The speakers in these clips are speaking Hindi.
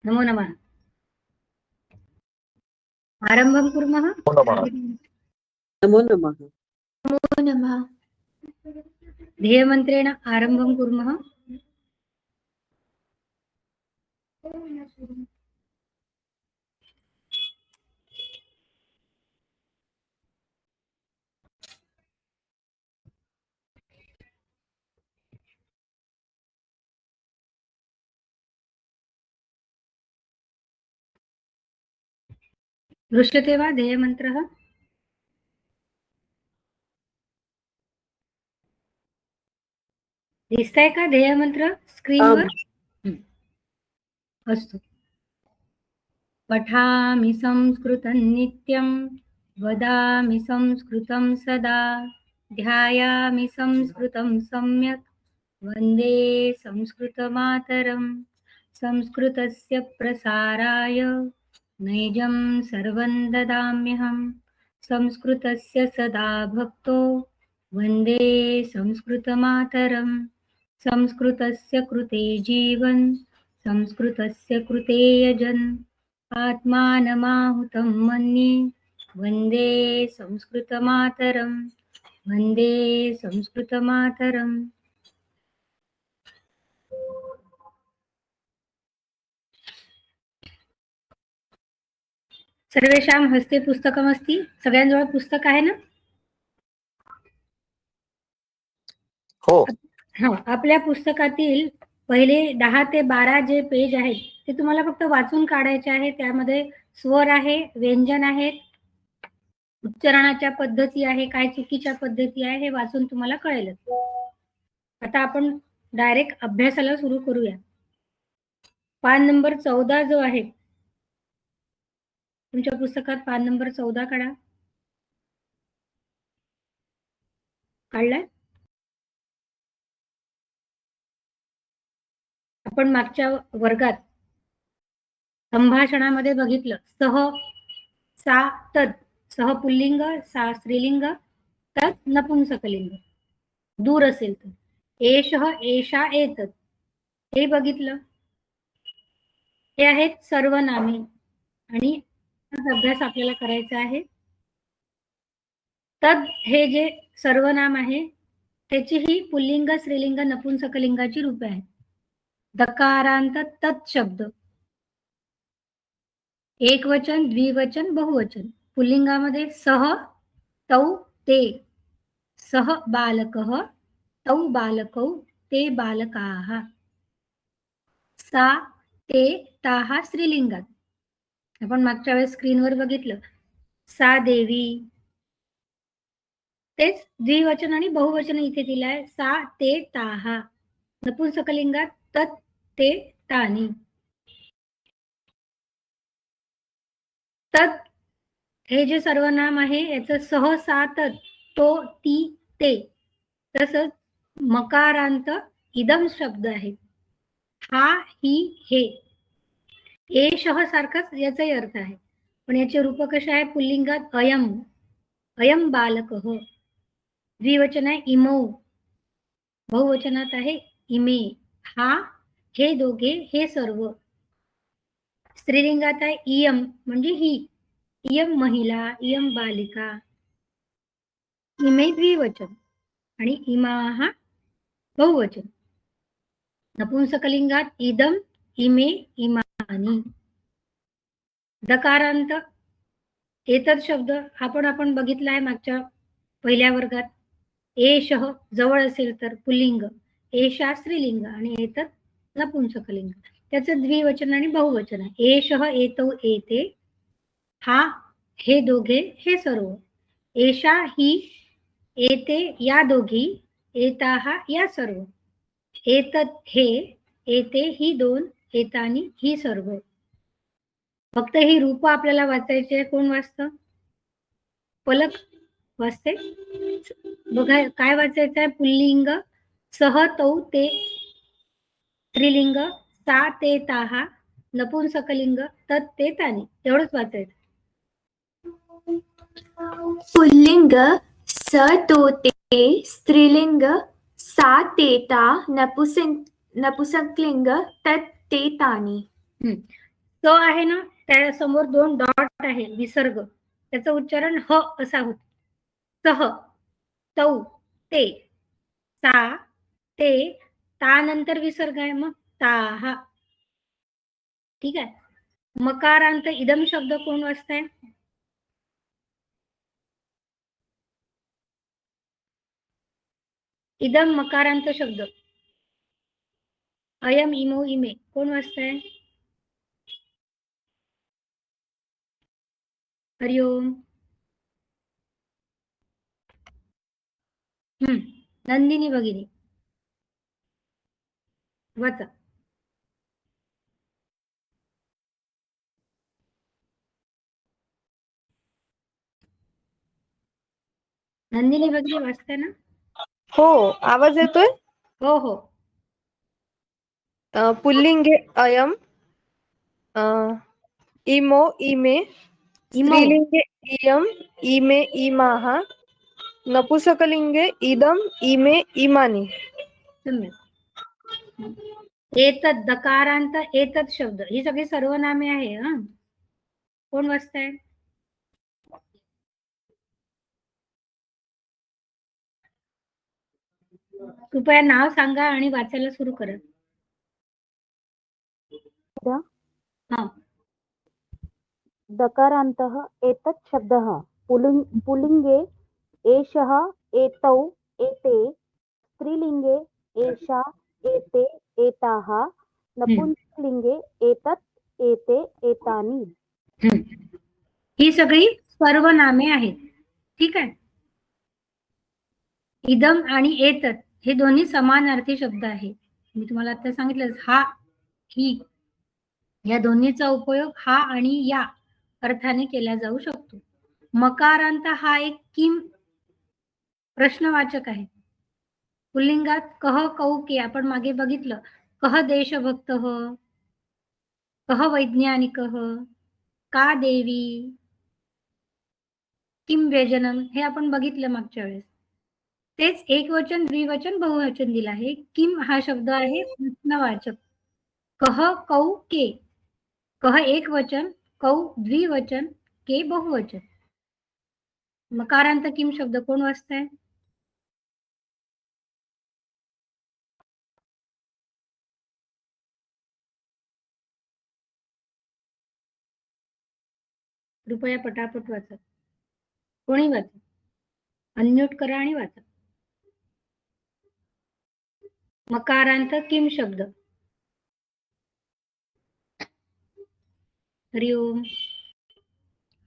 नमो नमः। आरम्भं कुर्मः। नमो नमः। नमो नमः। ध्येयमन्त्रेण आरम्भं कुर्मः। दृश्यते वा ध्येयमन्त्रः? दिसतंय का ध्येयमंत्र स्क्रीनवर? अस्तु। पठामि संस्कृतं नित्यं, वदामि संस्कृतं सदा, ध्यायामि संस्कृतं सम्यक्, वन्दे संस्कृतमातरं। संस्कृतस्य प्रसाराय नैजं सर्वं ददाम्यहं, संस्कृतस्य सदा भक्तो वन्दे संस्कृतमातरं। संस्कृतस्य कृते जीवन्, संस्कृतस्य कृते यजन्, आत्मानमाहुतं मन्ये वन्दे संस्कृतमातरं, वन्दे संस्कृतमातरम्। सर्वेषां हस्ते पुस्तकमस्ति? सगळ्यांजवळ पुस्तक आहे ना? हो. हो. आपल्या पुस्तकातील पहिले 10 ते 12 जे पेज आहेत ते तुम्हाला फक्त वाचून काढायचे आहे. त्यामध्ये स्वर आहे, व्यंजन आहेत, उच्चारणाच्या पद्धती आहे, काय चुकीच्या पद्धती आहे हे वाचून तुम्हाला कळेल. आता आपण डायरेक्ट अभ्यासाला सुरू करूया. पान नंबर 14 जो आहे तुमच्या पुस्तकात पान नंबर 14 काढा. काढलाय? आपण मागच्या वर्गात संभाषणामध्ये बघितलं सह, सा, तद. सह पुल्लिंग, सा स्त्रीलिंग, तद नपुंसकलिंग. दूर असेल तर एषः, एषा, एतत् हे बघितलं. हे आहेत सर्वनामे आणि अभ्यास आपल्याला करायचा आहे. तद हे जे सर्वनाम आहे त्याची ही पुल्लिंग, स्त्रीलिंग, नपुंसकलिंगाची रूपे आहेत. दकारांत तत् शब्द एकवचन, द्विवचन, बहुवचन. पुल्लिंगामध्ये सह, तौ, ते. सह बालकः, तौ बालकौ, ते बालकाः. सा, ते, ताः स्त्रीलिंगात. आपण मागच्या वेळेस स्क्रीनवर बघितलं सा देवी. तेच द्विवचन आणि बहुवचन इथे दिलं आहे. सा, ते, ताः. नपुंसकलिंगात तत्, ते, तानी. तत् हे जे सर्वनाम आहे याचं सह, सा, तत्, तो, ती, ते. तसंच मकारांत इदम शब्द आहे. हा, ही, हे. एषः सारखाच याचाही अर्थ आहे, पण याचे रूप कसे आहे? पुल्लिंगात अयम, अयम बालकः. द्विवचन आहे इमौ. बहुवचनात आहे इमे. हा, हे दोघे, हे सर्व. स्त्रीलिंगात आहे इयम म्हणजे ही. इयम महिला, इयम बालिका. इमे द्विवचन आणि इमाः बहुवचन. नपुंसकलिंगात इदम, इमे, इमानी. दकारांत एतत् शब्द आपण बघितला आहे मागच्या पहिल्या वर्गात. एषः जवळ असेल तर पुल्लिंग, एषा स्त्रीलिंग आणि एतत् नपुंसकलिंग. त्याचं द्विवचन आणि बहुवचन आहे. एषः, एतौ, एते. हा, हे दोघे, हे सर्व. एषा, ही, एते या दोघी, एताः या सर्व. एतत् हे, एते ही दोन, एतानी ही सर्व. फक्त ही रूप आपल्याला वाचायचे. कोण वाचतं? पलक वाचते. बघा काय वाचायचं आहे? पुल्लिंग सह, तौ, ते. स्त्रीलिंग सा, ते, ताहा. नपुंसकलिंग तत्, ते, तानी. एवढंच वाचायचं. पुल्लिंग स, तो, ते. स्त्रीलिंग सा, ते, ता. नपुंसकलिंग तत्, ते, तानी. तो आहे ना, त्या समोर 2 डॉट आहे विसर्ग, त्याचं उच्चारण ह असा होतं. सह, तौ, ते, ता, ते, ता नंतर विसर्ग आहे मग ताहा. ठीक आहे. मकारांत इदम शब्द कोण वाचताय? इदम मकारांत शब्द. अयम, इमो, इमे कोण वाचताय? हरिओम. नंदिनी भगिनी वाचा. नंदिनी भगिनी वाचताय ना? हो, आवाज येतोय? हो हो. पुल्लिंगे अयम, इमो, इमे, इमौ. स्त्रीलिंगे इयम, इमे, इमाः, नपुंसकलिंगे इदम, इमे, इमानि. सम्यक. एतत् दकारांत एतत् शब्द ही सगळी सर्वनामे आहे. कोण वाचताय? कृपया नाव सांगा आणि वाचायला सुरू करा. हा. दकारान्तः एतत् शब्दः पुल्लिङ्गे एषः एतौ एते स्त्रीलिङ्गे एषा एते एताः नपुंसकलिङ्गे एतत् एते एतानि. ही सगळी सर्वनामे आहेत. ठीक आहे. इदम आणि एतत् हे दोन्ही समानार्थी शब्द आहेत. मी तुम्हाला आता सांगितलं हा, ही या दोन्हीचा उपयोग हा आणि या अर्थाने केला जाऊ शकतो. मकारांत हा एक किम प्रश्नवाचक आहे. पुल्लिंगात कह, कौ, के आपण मागे बघितलं. कह देशभक्त, कह वैज्ञानिक, का देवी, किम व्यजनम हे आपण बघितलं मागच्या वेळेस. तेच एकवचन, द्विवचन, बहुवचन दिलं आहे. किम हा शब्द आहे प्रश्नवाचक. कह, कौ, के. कह एक वचन, कौ द्विवचन, के बहुवचन. मकारांत किम शब्द कोण वाचताय? कृपया पटापट वाचा. कोणी वाचा. अनम्यूट करा आणि वाचा. मकारांत किम शब्द. हरिओम.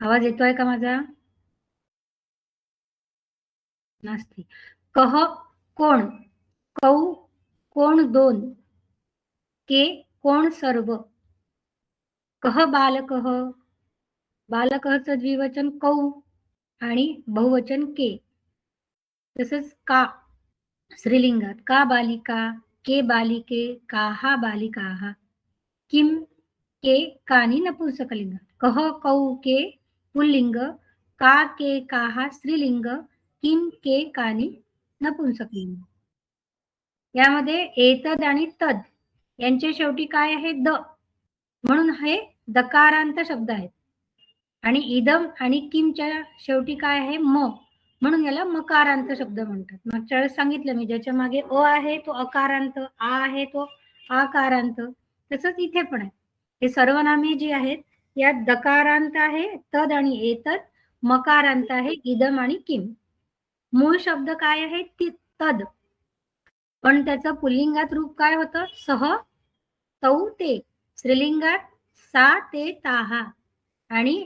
आवाज येतोय का माझा? नास्ती. कह कोण, कौ कोण दोन, के कोण सर्व. कह बालकः, बालकचं द्विवचन कौ आणि बहुवचन के. तसंच का स्त्रीलिंगात का बालिका, के बालिके, काहा बालिकाः. किम के कानी नपुंसकलिंगात. कह कौ के पुल्लिंग, का के काहा स्त्रीलिंग, किम के कानी नपुंसकलिंग. यामध्ये एतद आणि तद यांच्या शेवटी काय आहे? द, म्हणून हे दकारांत शब्द आहेत. आणि इदम आणि किमच्या शेवटी काय आहे? म, म्हणून याला मकारांत शब्द म्हणतात. मागच्या वेळेस सांगितलं मी, ज्याच्या मागे अ आहे तो अकारांत, आ आहे तो आकारांत. तसंच इथे पण आहे. हे सर्वनामे जी आहेत यात दकारांत आहे तद आणि एतद, मकारांत आहे इदम आणि किम. मूळ शब्द काय आहे? तद, पण त्याचं पुल्लिंगात रूप काय होतं? सह, तौ, ते. स्त्रीलिंगात सा, ते, ताहा आणि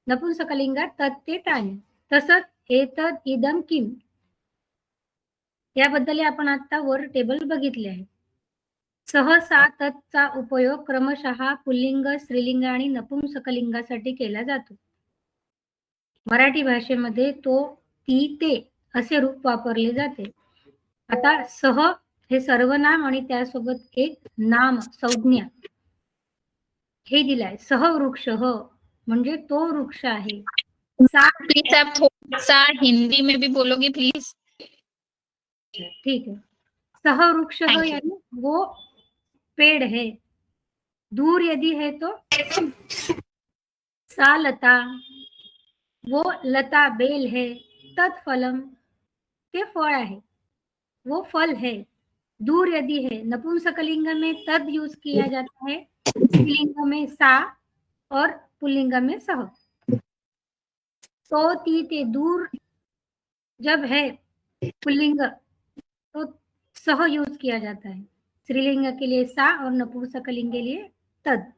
नपुंसकलिंगात तत्, ते, तानी. तसंच एतद, इदम, किम याबद्दल आपण आता वर टेबल बघितले आहे. सहसा तत्चा उपयोग क्रमशः पुल्लिंग, स्त्रीलिंग आणि नपुंसकलिंगासाठी केला जातो. मराठी भाषेमध्ये तो, ती, ते असे रूप वापरले जाते. आता सह हे सर्वनाम आणि त्यासोबत एक नाम संज्ञा हे दिलाय. सहवृक्ष म्हणजे तो वृक्ष आहे. प्लीज आप थोड़ा सा हिंदी में भी बोलोगे प्लीज. ठीक है. सहवृक्ष यानी वो पेड़ है दूर यदि है तो सा लता, वो लता बेल है, तत्फलम ते फळ आहे, वो फल है। दूर यदि है, नपुंसकलिंग में तद यूज किया जाता है, स्त्रीलिंग में सा और पुल्लिंग में सह। तो ती ते दूर जब है पुल्लिंग तो सह यूज किया जाता है, स्त्रीलिंग के लिए सा और नपुंसकलिंग के लिए तद।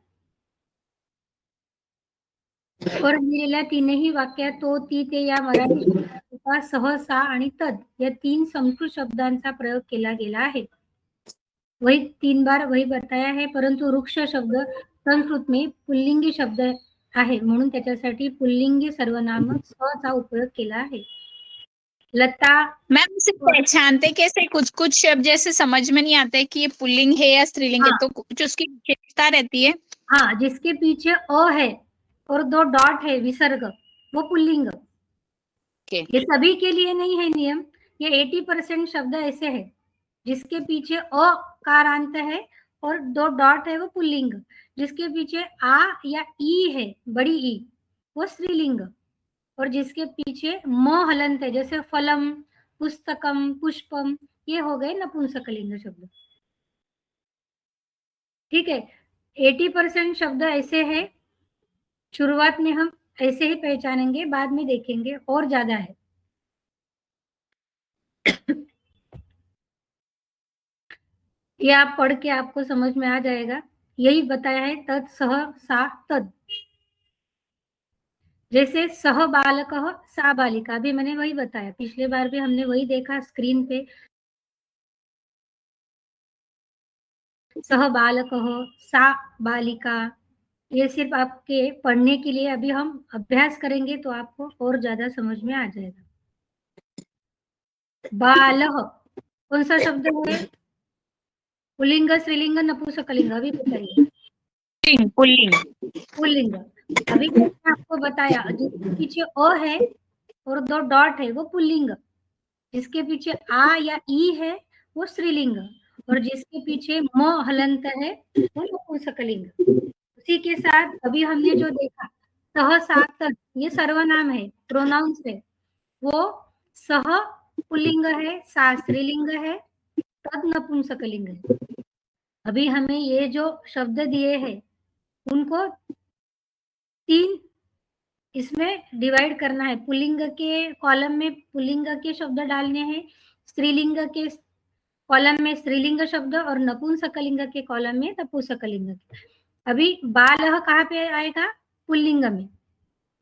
वर दिलेल्या तीनही वाक्यात तो ती ते या मराठी शब्दाचा सह सा आणि तद या 3 संस्कृत शब्दांचा प्रयोग केला गेला आहे। वही 3 बार वही बताया है, परंतु वृक्ष शब्द संस्कृत में पुल्लिंगी शब्द आहे म्हणून त्याच्यासाठी पुल्लिंगी सर्वनाम स चा उपयोग केला आहे। लता मैम इसे पहचानते कैसे? कुछ कुछ शब्द जैसे समझ में नहीं आते कि ये पुल्लिंग है या स्त्रीलिंग है, हाँ। तो कुछ उसकी विशेषता रहती है। हाँ, जिसके पीछे अ है और 2 डॉट है विसर्ग, वो पुल्लिंग। ये सभी के लिए नहीं है नियम, ये 80% शब्द ऐसे है जिसके पीछे अ कारांत है और 2 डॉट है वो पुल्लिंग, जिसके पीछे आ या ई है बड़ी ई वो स्त्रीलिंग, और जिसके पीछे म हलंत है जैसे फलम, पुस्तकम, पुष्पम, ये हो गए नपुंसकलिंग शब्द। ठीक है, 80% शब्द ऐसे है, शुरुआत में हम ऐसे ही पहचानेंगे, बाद में देखेंगे और ज्यादा है। ये आप पढ़ के आपको समझ में आ जाएगा, यही बताया है तत् सह सा तद। जैसे सह बालकः सा बालिका, अभी मैंने वही बताया, पिछले बार भी हमने वही देखा स्क्रीन पे, सह बालकः सा बालिका। ये सिर्फ आपके पढ़ने के लिए, अभी हम अभ्यास करेंगे तो आपको और ज्यादा समझ में आ जाएगा। बालः कौन सा शब्द है? पुल्लिंग, स्त्रीलिंग, नपुंसकलिंग, अभी बताइए। पुल्लिंग। पुल्लिंग। अभी मैंने आपको बताया, जिसके पीछे अ है और 2 डॉट है वो पुल्लिंग, जिसके पीछे आ या ई है वो स्त्रीलिंग, और जिसके पीछे म हलंत है वो नपुंसकलिंग। उसी के साथ अभी हमने जो देखा सह सा तद, ये सर्वनाम है, प्रोनाउंस है, वो सह पुल्लिंग है, सा स्त्रीलिंग है, तद नपुंसकलिंग है। अभी हमें ये जो शब्द दिए हैं उनको 3 इसमें डिवाइड करना है। पुल्लिंग के कॉलम में पुल्लिंग के शब्द डालने हैं, स्त्रीलिंग के कॉलम में स्त्रीलिंग शब्द और नपुंसकलिंग के कॉलम में नपुंसकलिंग। अभी बालः कहाँ पे आएगा? पुल्लिंग में।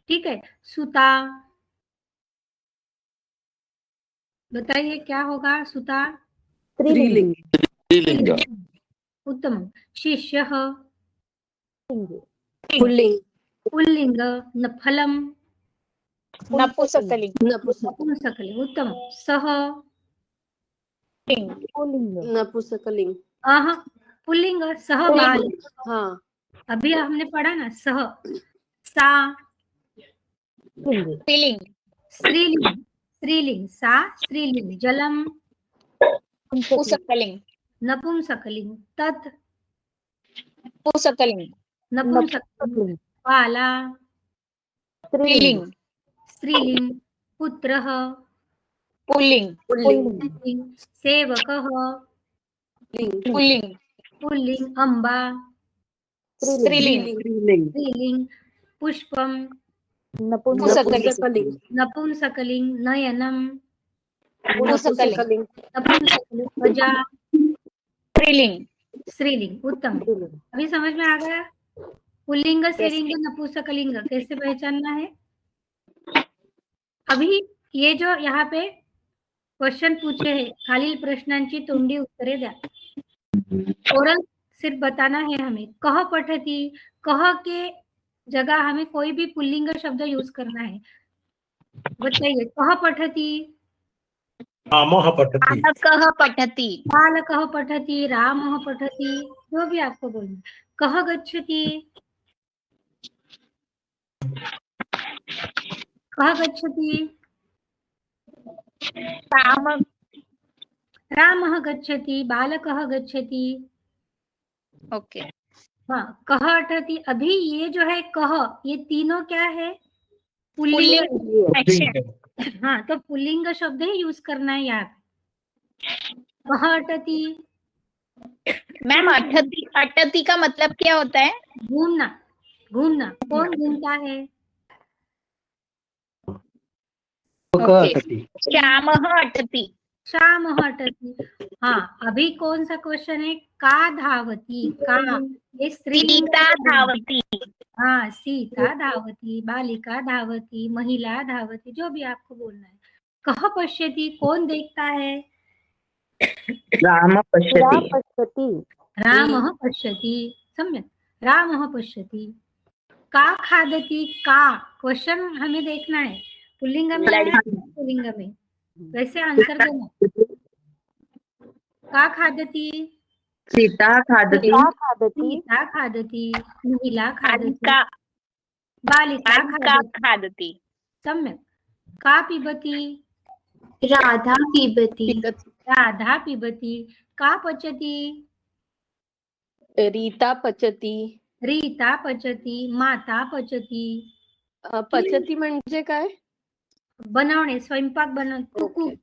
ठीक है, सुता, बताइए क्या होगा? सुता स्त्रीलिंग। उत्तम। शिष्यः पुल्लिंग। पुल्लिंग। फलम नपुंसकलिंग। नपुंसकलिंग, उत्तम। सह नपुंसकलिंग। पुल्लिंग, सह बाल। हाँ, अभी हमने पढ़ा ना, सह सा स्त्रीलिंग। स्त्रीलिंग, स्त्रीलिंग सा स्त्रीलिंग। जलम पुंसकलिंग। नपुंसकलिंग। तत् पुंसकलिंग। नपुंसकलिंग। बाला स्त्रीलिंग। स्त्रीलिंग। पुत्रः पुल्लिंग। पुल्लिंग। सेवकः पुल्लिंग। पुल्लिंग। अम्बा स्त्रीलिंग। स्त्रीलिंग। पुष्पम पुंसकलिंग। नपुंसकलिंग। नयनम पुंसकलिंग। नपुंसकलिंग। अजा स्त्रीलिंग। स्त्रीलिंग, उत्तम। अभी समझ में आ गया पुल्लिंग, स्त्रीलिंग, नपुंसकलिंग कैसे पहचानना है? अभी ये जो यहाँ पे क्वेश्चन पूछे हैं, खालील प्रश्नांची तोंडी उत्तरे द्या। ओरल सिर्फ बताना है हमें। कह पठती, कह के जगह हमें कोई भी पुल्लिंग शब्द यूज करना है। बताइए, कह पठती, रामः पठति, बालकः पठति, बालकः पठति, रामः पठति, जो भी आपको बोलना। कह गच्छति, कह गच्छति, रामः गच्छति, बालकः गच्छति। ओके। हाँ, कह अटति। अभी ये जो है कह, ये तीनों क्या है? पुल्लिंग। Pulling action. हाँ, तो पुल्लिंग शब्द ही यूज करना है यहाँ पे। कह अटति, मैम अटती अटती का मतलब क्या होता है? घूमना। घूमना, कौन घूमता है? ओके, श्यामः अटति। श्याम अटति। हाँ, अभी कौन सा क्वेश्चन है? का धावती। का, ये स्त्रीलिंग सीता है। धावती। हाँ, सीता धावती, बालिका धावती, महिला धावती, जो भी आपको बोलना है। कह पश्यति, कौन देखता है? राम पुरा पश्यति। पश्यति। रामः पश्यति। सम्यक, रामः पश्यति। का खादति। का, क्वेश्चन हमें देखना है पुल्लिंग में है या पुल्लिंग में, वैसे आंसर देना। का खादति, सीता खादति। सीता खादति। सीता खादति, महिला खादति, बालिका बालिका बालिका खादति। खादति। सम्यक। का पिबति, राधा पिबति। राधा पिबति। का पचति, रीता पचती। रीता पचति, माता पचति। पचती म्हणजे काय? बनवणे, स्वयंपाक बनव, टू कुक।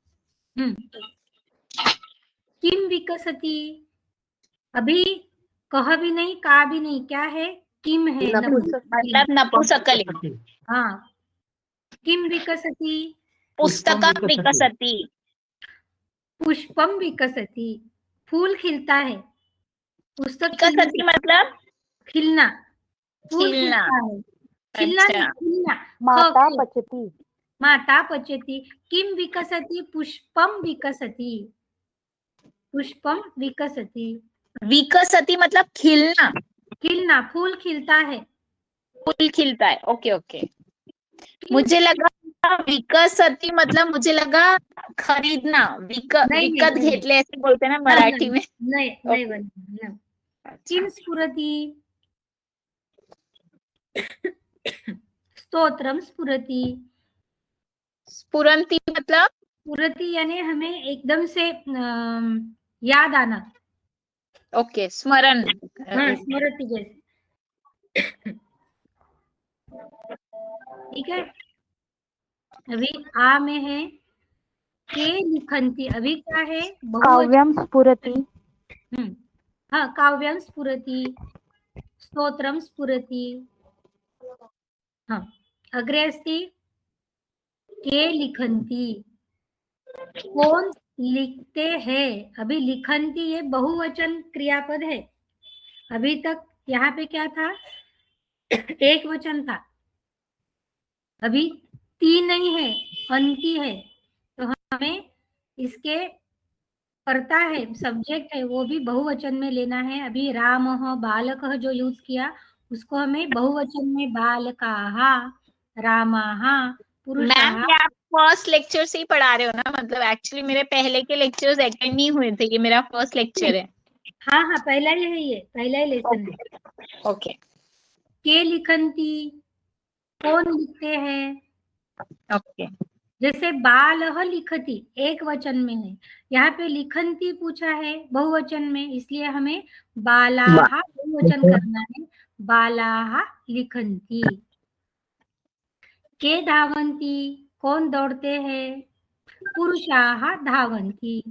किम विकसति, अभी कह भी नहीं, का भी नहीं, क्या है? किम है, मतलब नपुंसकलिंग। हाँ, किम विकसति, पुस्तकं विकसति। पुष्पम विकसति, फूल खिलता है। पुस्तक विकसति मतलब खिलना, फूल खिलना। खिलता है। खिलना नहीं, अच्छा। खिलना। माता ख, पचती। माता पचति। किम विकसति, पुष्पम विकसति, पुष्पम विकसति। विकसति मतलब खिलना, खिलना, फूल खिलता है। फूल खिलता है। ओके ओके, मुझे लगा विकसति मतलब मुझे लगा खरीदना, नहीं, विकत नहीं, घेतले ऐसे बोलते हैं ना मराठी में। नहीं, नहीं बनना। किम स्फुरति, स्तोत्रम स्फुरति। स्फुरन्ति मतलब स्फुरति यानी हमें एकदम से याद आना। ओके, स्मरण। हाँ, स्मृति जैसे। ठीक है, अभी आ में है के लिखन्ति। अभी क्या है? काव्यम स्फुरति। हाँ, काव्यम स्फुरति, स्तोत्रम स्फुरति। हाँ, अग्रे अस्ति के लिखन्ति, कौन लिखते हैं? अभी लिखन्ति ये बहुवचन क्रियापद है। अभी तक यहाँ पे क्या था? एक वचन था। अभी तीन नहीं है, अंति है, तो हमें इसके कर्ता है, सब्जेक्ट है, वो भी बहुवचन में लेना है। अभी रामः, बालकः जो यूज किया उसको हमें बहुवचन में बालकाः, रामाः, मैम पुरुषाः। ये आप फर्स्ट लेक्चर से ही पढ़ा रहे हो ना? मतलब एक्चुअली मेरे पहले के लेक्चर्स अटेंड नहीं हुए थे, ये मेरा फर्स्ट लेक्चर है। हाँ हाँ, पहला ही है, ये पहला ही लेसन है। ओके के लिखन्ति, कौन लिखते हैं? ओके, जैसे बालः लिखति एक वचन में है, यहाँ पे लिखन्ति पूछा है बहुवचन में, इसलिए हमें बालाः बहुवचन करना है। बालाः लिखन्ति। के धावन्ति, कौन दौड़ते हैं? पुरुषाः धावन्ति,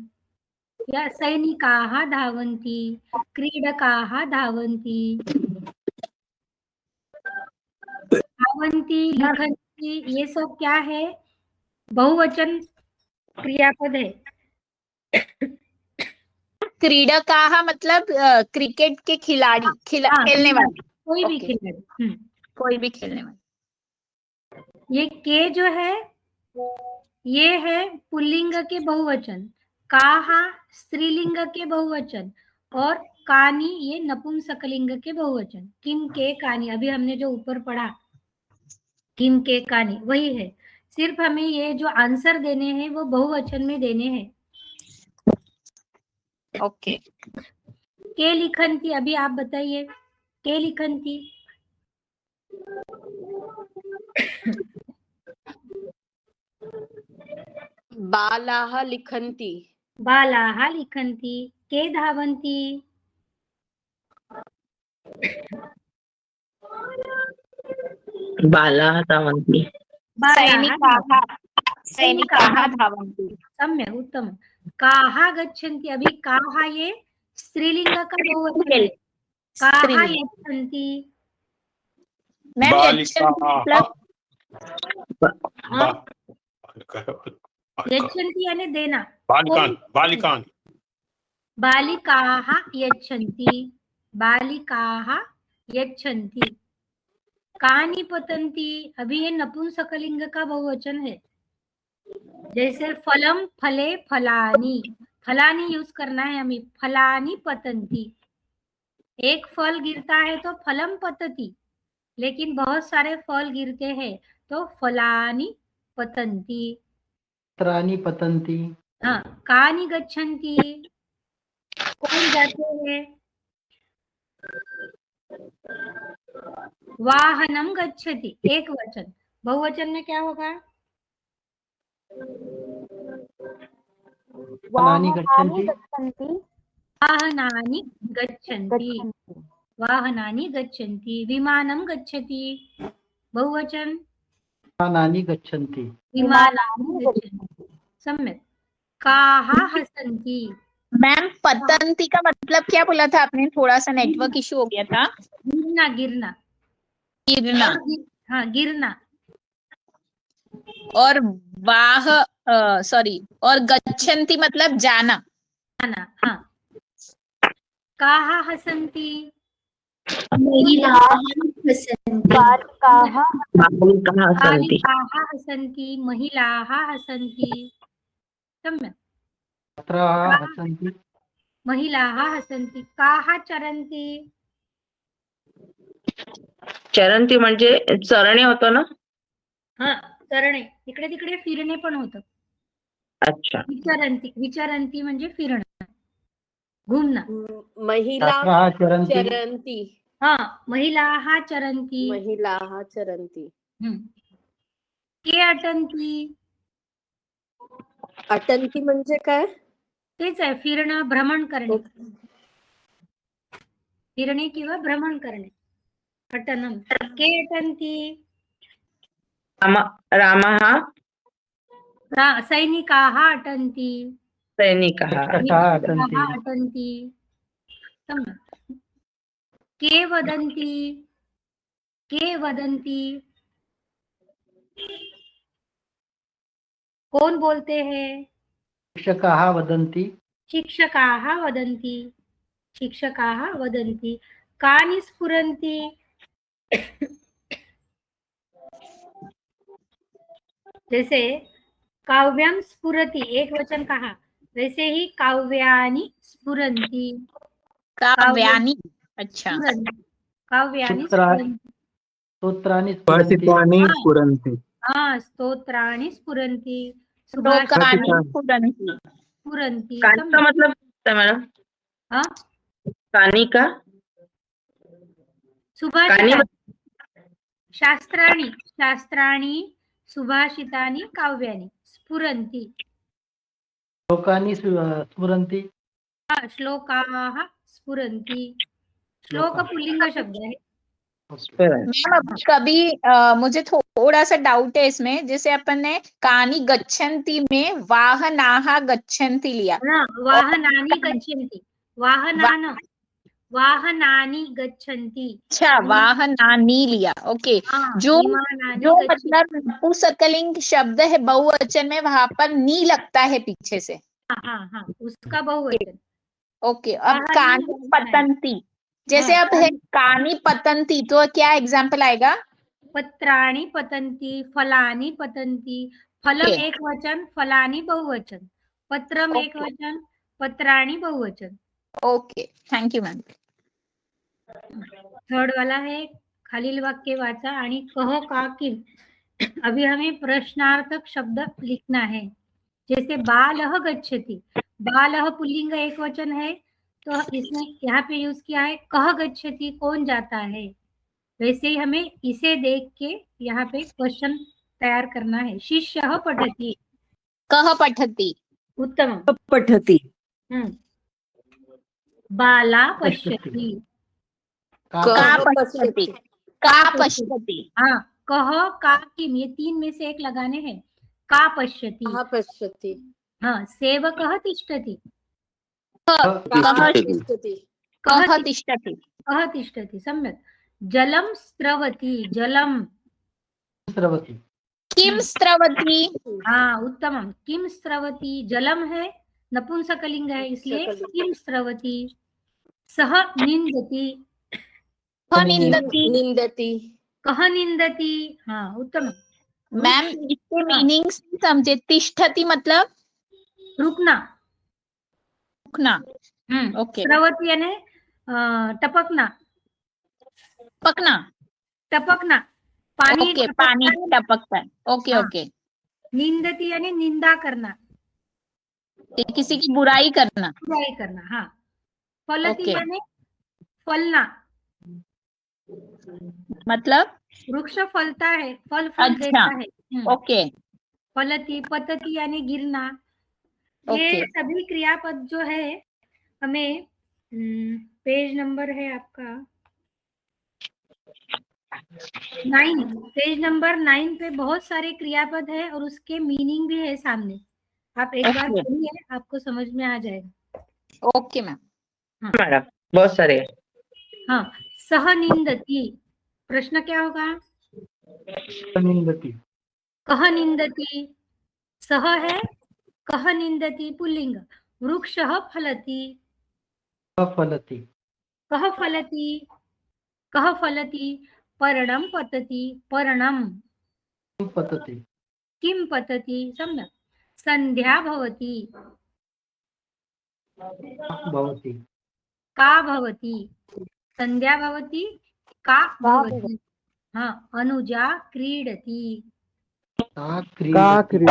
या सैनिकाः धावन्ति, क्रीडकाः धावन्ति। धावन्ति, लिखन्ति, ये सब क्या है? बहुवचन क्रियापद है। क्रीडकाः मतलब क्रिकेट के खिलाड़ी, खेलने वाले, कोई भी Okay. खिलाड़ी। कोई भी खेलने वाले। ये के जो है ये है पुल्लिंग के बहुवचन, काहा स्त्रीलिंग के बहुवचन, और कानी ये नपुंसकलिंग के बहुवचन। किम के कानी, अभी हमने जो ऊपर पढ़ा किम के कानी वही है, सिर्फ हमें ये जो आंसर देने हैं वो बहुवचन में देने हैं। ओके, के लिखन्ति, अभी आप बताइए के लिखन्ति। बालाः लिखन्ति। बालाः लिखन्ति। के धावन्ति, बालाः धावन्ति। सैनिकाः सैनिकाः धावन्ति। सम्यक, उत्तम। काः गच्छन्ति, अभी काः ये स्त्रीलिंग का बहुवचन है। काः स्त्रीलिंग। यच्छन्ति, मैम बालिकाः मतलब यच्छन्ति यानी देना। बालिकान् बालिकान् बालिकाः यच्छन्ति, बालिकाः यच्छन्ति। कानि पतन्ति, अभी ये नपुंसकलिंग का बहुवचन है। जैसे फलम फले फलानी, फलानी यूज करना है हमें। फलानी पतन्ति, एक फल गिरता है तो फलम पतति, लेकिन बहुत सारे फल गिरते हैं तो फलानी पतन्ति। पत्राणि पतन्ति। हाँ, कानि गच्छन्ति, कौन जाते हैं। वाहनम गच्छति, एक वचन। बहुवचन में क्या होगा। वाहनानि गच्छन्ति। वाहनानि गच्छन्ति, वाहनानि गच्छन्ति। विमानम गच्छति, बहुवचन। वाहनानि गच्छन्ति। विमानानि गच्छन्ति। सम्यक। काः हसन्ति, मैम पतंती का मतलब क्या बोला था आपने? थोड़ा सा नेटवर्क इशू हो गया था। गिरना, गिरना, गिरना। हाँ गिरना। और और गच्छन्ति मतलब जाना। जाना, हाँ। काः हसन्ति, महिलाः हसन्ति। बालिकाः सन्ति। बालिकाः हसन्ति, महिलाः हसन्ति। सम्यक्। छात्राः हसन्ति। महिलाः हसन्ति। काः चरन्ति, चरन्ति म्हणजे चरणे होतं ना. हाँ चरणे, इकडे तिकडे फिरणे पण होतं. अच्छा. विचरन्ति, विचरन्ति म्हणजे फिरणं, घुमणं. महिला छात्राः चरन्ति। चरन्ति, हाँ, महिलाः चरन्ति. महिलाः चरन्ति. के अटन्ति, अटन्ति म्हणजे काय? तेच आहे, फिरणं, भ्रमण करणे. फिरणे किंवा भ्रमण करणे, अटनम. के अटन्ति, रामः सैनिकाः अटन्ति, सैनिकः. शिक्षकाः अटन्ति। अटन्ति. सम्यक्. के वदन्ति, के वदन्ति, कौन बोलते हैं. शिक्षकाः वदन्ति। शिक्षकाः वदन्ति, शिक्षकाः वदन्ति. कानि स्फुरन्ति, जैसे काव्यम स्फुरति, एक वचन कहा, वैसे ही काव्यानि स्फुरन्ति. काव्यानि. अच्छा. काव्यानि सूत्राणि स्फुरन्ति. स्फुरन्ति। स्फुरन्ति. हाँ, स्तोत्राणि स्फुरन्ति, श्लोकानि स्फुरन्ति. स्फुरन्ति. कानी का मतलब क्या मैडम? हाँ, कानी का सुभाषितानि, शास्त्राणि, शास्त्राणि, सुभाषितानि, काव्यानि स्फुरन्ति. श्लोकानि स्फुरन्ति। श्लोकाः स्फुरन्ति. श्लोक पुल्लिंग शब्द है. मैम अब कभी मुझे थोड़ा सा डाउट है इसमें, जैसे अपन ने कानि गच्छन्ति में वाहनाः गच्छन्ति लिया. वाहनानि गच्छन्ति, वाहनान, वाहनानि गच्छन्ति. अच्छा, वाहनानि लिया. ओके. हाँ, जो विमानानि जो गच्छन्ति. मतलब नपुंसकलिंग शब्द है बहुवचन में, वहां पर नी लगता है पीछे से. हाँ, उसका बहुवचन. ओके. अब वाहनानि कानि लगता है. पतंती, जैसे अब है कानि पतंती, तो क्या एग्जाम्पल आएगा? पत्राणि पतन्ति, फलानि पतन्ति. फलम एक वचन, फलानि बहुवचन. पत्रम एक वचन, पत्राणि बहुवचन. Okay, thank you ma'am. Third वाला है, खालील वाक्य वाचा आणि कह का किम. अभी हमें प्रश्नार्थक शब्द लिखना है. जैसे बालः गच्छति, बालः पुल्लिंग एक वचन है, तो इसने यहाँ पे यूज किया है कह गच्छति, कौन जाता है. वैसे ही हमें इसे देख के यहाँ पे क्वेश्चन तैयार करना है. शिष्यः पठति, कः पठति. उत्तम. पठति. बाला पश्यति, का का कः पश्यति का पश्यति हाँ, कह का किम, ये तीन में से एक लगाने हैं। का पश्यति, कः पश्यति हाँ, सेवकः तिष्ठति, कः तिष्ठति कः तिष्ठति कः तिष्ठति, सम्यक्। जलं स्रवति, जलं, स्रवति किं स्रवति हाँ उत्तमम। किम स्रवति, जलम है, नपुंसकलिंग है, इसलिए किम स्रवति। सह निंदति, कः निंदति निंदति कह निंदति, हाँ उत्तम। मैम इसके मीनिंग्स समझे। तिष्ठति मतलब रुकना, रुकना। ओके। स्रवति यानी टपकना, पकना। टपकना, पानी ओके, टपकता पानी है। टपकता है। ओके हाँ। ओके। निंदति यानी निंदा करना, किसी की बुराई करना। बुराई करना, हाँ। फलति ओके। यानी फलना, मतलब वृक्ष फलता है, फल फल अच्छा। देता है। ओके फलति, पतति यानी गिरना। ये ओके। सभी क्रियापद जो है हमें, पेज नंबर है आपका 9, पेज नंबर 9 पे बहुत सारे क्रियापद है और उसके मीनिंग भी है सामने। आप एक बार ओके। पढ़िए, आपको समझ में आ जाएगा। Okay ma'am. मैडम बहुत सारे। हाँ, सह निंदति, प्रश्न क्या होगा? निंदति कह निंदति, सह है, कह निंदति पुल्लिंग। वृक्षः फलति, फलति कह फलति, कह फलति। पर्णं पतति, पर्णं पतति किं पतति, सम्यक्। संध्या भवति, भवति का भवति, संध्या भवति, का भवति। हाँ, अनुजा क्रीडति, का क्रीडति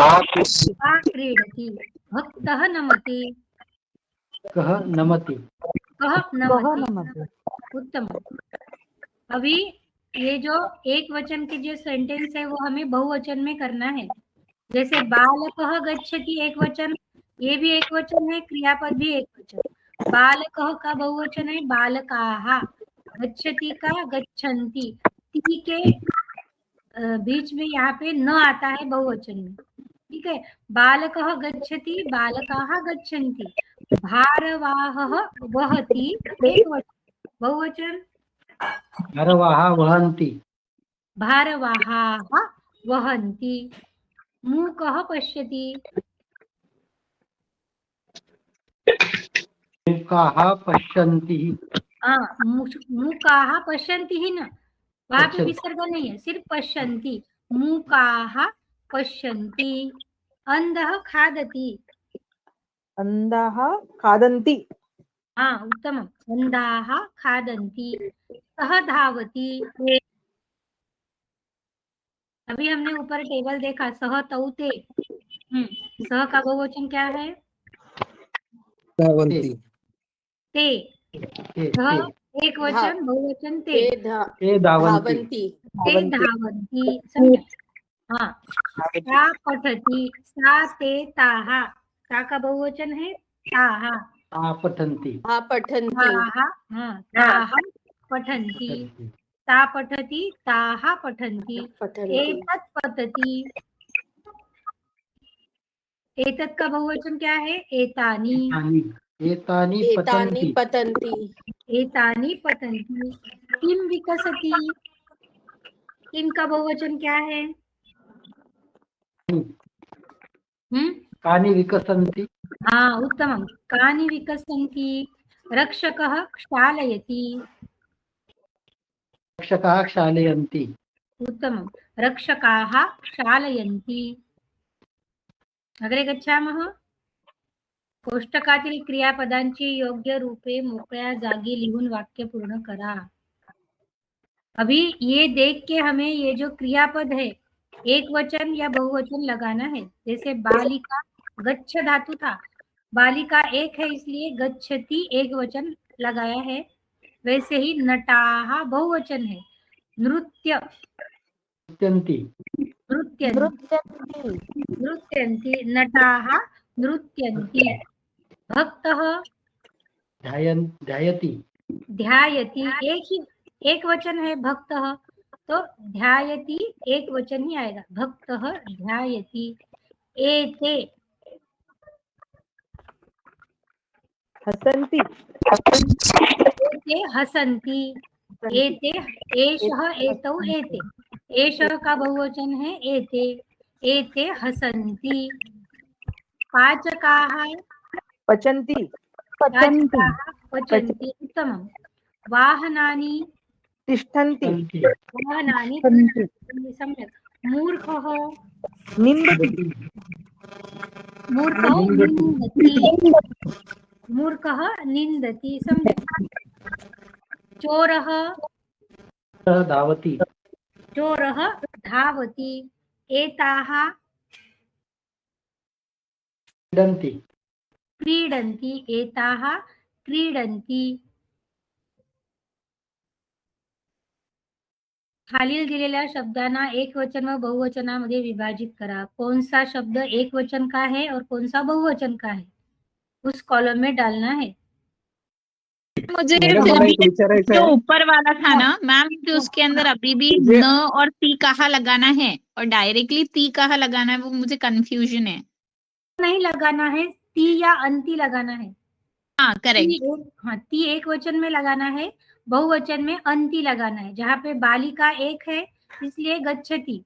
का क्रीडति। भक्तः नमति, कः नमति कः नमति, उत्तम। अभी ये जो एक वचन के जो सेंटेंस है वो हमें बहुवचन में करना है। जैसे बालकः गच्छति एक वचन, ये भी एक वचन है, क्रियापद भी एक वचन। बालकः का बहुवचन है बालकाः, गच्छति का गच्छन्ति। ती के बीच में यहाँ पे न आता है बहुवचन में, ठीक है। बालकः गच्छति, बालकाः गच्छन्ति। भारवाहः वहति एक वचन, बहुवचन। भारवाहा वहन्ति भारवाहाः वहन्ति। मूकः पश्यति, मूकाः पश्यन्ति मूकाः पश्यन्ति ही न, वहां पे पश्यन्ति। विसर्ग नहीं है, सिर्फ पश्यन्ति। मूकाः पश्यन्ति। अंधः खादति, अन्धाः खादन्ति हाँ उत्तमम्। अंधाः खादन्ति। सः धावति, अभी हमने ऊपर टेबल देखा, सह तौते। सह का बहुवचन क्या है? धावन्ति ते। ते सह एक वचन, बहुवचन ते। ते धावन्ति ते धावन्ति, सम्यक्। हाँ, सा पठति, सा ते ताः। सा का बहुवचन है ताः, पठन्ति पठन्ति ताः, हाँ, ताः पठन्ति। ता पठति, ताः पठन्ति। एतत् पतति, एतत् का बहुवचन क्या है? एतानि, एतानि एतानि पतन्ति पतन्ति एतानि पतन्ति। किं विकसति, किं का बहुवचन क्या है? कानि विकसन्ति हाँ उत्तमं। कानि विकसन्ति। रक्षकः क्षालयति, रक्षकाः क्षालयन्ति उत्तमं। रक्षकाः क्षालयन्ति। अग्रे गच्छामः। कोष्टकातील क्रियापदांची योग्य रूपे मोकळ्या जागी लिहून वाक्य पूर्ण करा। अभी ये देख के हमें ये जो क्रियापद है एक वचन या बहुवचन लगाना है। जैसे बालिका, गच्छ धातु था, बालिका एक है इसलिए गच्छति एक वचन लगाया है। वैसे ही नटाः बहुवचन है, नृत्य, नृत्यन्ति नृत्यन्ति, नटाः नृत्यन्ति। भक्तः ध्यायति ध्यायति, एक ही एक वचन है भक्तः, तो ध्यायति एक वचन ही आएगा, भक्तः ध्यायति। एते हसन्ति, एते हसन्ति, एते एषः एतौ एते, एषः का बहुवचन है एते, एते हसन्ति। पाचकाः पचन्ति, पाचकाः पचन्ति, उत्तमं। वाहनानि तिष्ठन्ति, सन्ति वाहनानि तिष्ठन्ति, सम्यक्। मूर्खः निन्दति, मूर्खौ निन्दति, मूर्खः निन्दति, सम्यक्। चोरः धावति चोरः धावति। एताः क्रीडन्ति क्रीडन्ति, एताः क्रीडन्ति। खालील दिलेल्या शब्दांना एक वचन व बहुवचनामध्ये विभाजित करा। कौन सा शब्द एक वचन का है और कौन सा बहुवचन का है, उस कॉलम में डालना है। मुझे मैडम, मला एक विचारायचं जो आहे. ऊपर वाला था ना मैम, कि उसके अंदर अभी भी जे- न और ती कहाँ लगाना है और डायरेक्टली ती कहाँ लगाना है, वो मुझे कंफ्यूजन है। नहीं लगाना है, ती या अंति लगाना है। हाँ करेक्ट। हाँ, ती एक वचन में लगाना है, बहुवचन में अंति लगाना है। जहाँ पे बालिका एक है इसलिए गच्छति,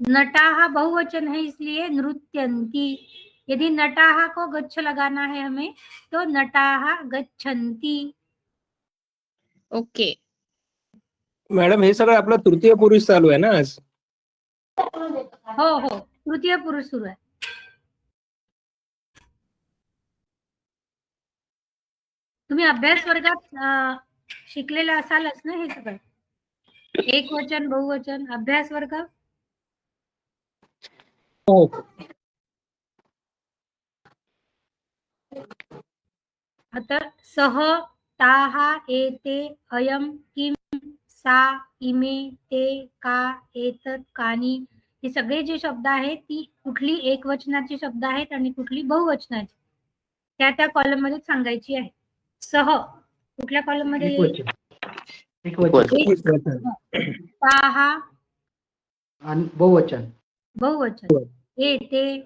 नटाः बहुवचन है इसलिए नृत्यन्ति। यदि नटाः को गच्छ लगाना है हमें, तो नटाः गच्छन्ति। ओके मॅडम, हे सगळं आपलं तृतीय पुरुष चालू आहे ना आज. हो हो, तृतीय पुरुष सुरू आहे. तुम्ही अभ्यास वर्गात शिकलेलं असालच ना हे सगळं, एक वचन बहुवचन अभ्यास वर्ग. हो. आता सह ताः एते अयं किं सा इमे ते का एतत् कानी, हे सगळे जे शब्द आहेत ती कुठली एक वचनाची शब्द आहेत आणि कुठली बहुवचनाची, त्या कॉलम मध्ये सांगायची आहे. सह कुठल्या कॉलम मध्ये एक येईल? वचन एक वचन ताः आणि बहुवचन बहुवचन, एते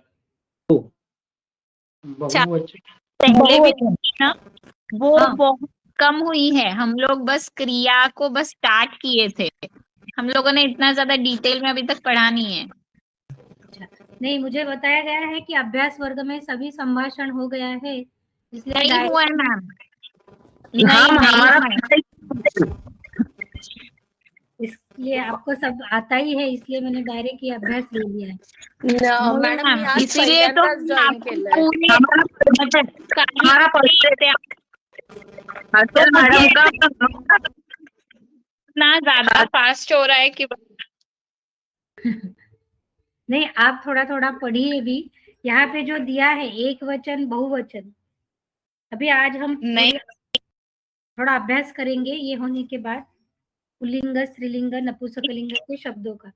बहुवचन पहले भी थी ना, वो हाँ। बहुत कम हुई है। हम लोग बस क्रिया को बस स्टार्ट किए थे, हम लोगों ने इतना ज्यादा डिटेल में अभी तक पढ़ा नहीं है। नहीं, मुझे बताया गया है कि अभ्यास वर्ग में सभी संभाषण हो गया है, इसलिए नहीं डायरेक्ट- हुआ है मैम, नहीं नहीं। इसलिए आपको सब आता ही है, इसलिए मैंने डायरेक्ट ये अभ्यास ले लिया है. न, मॅडम मी आज इसीलिए तो पहिल्यांदाच जॉईन केलंय. हमारा मैडम का इतना ज्यादा फास्ट हो रहा है कि नहीं, आप थोड़ा थोड़ा पढ़िए भी. यहाँ पे जो दिया है एक वचन बहुवचन, अभी आज हम नहीं। थोड़ा अभ्यास करेंगे ये होने के बाद पुल्लिंग स्त्रीलिंग नपुंसकलिंग के शब्दों का.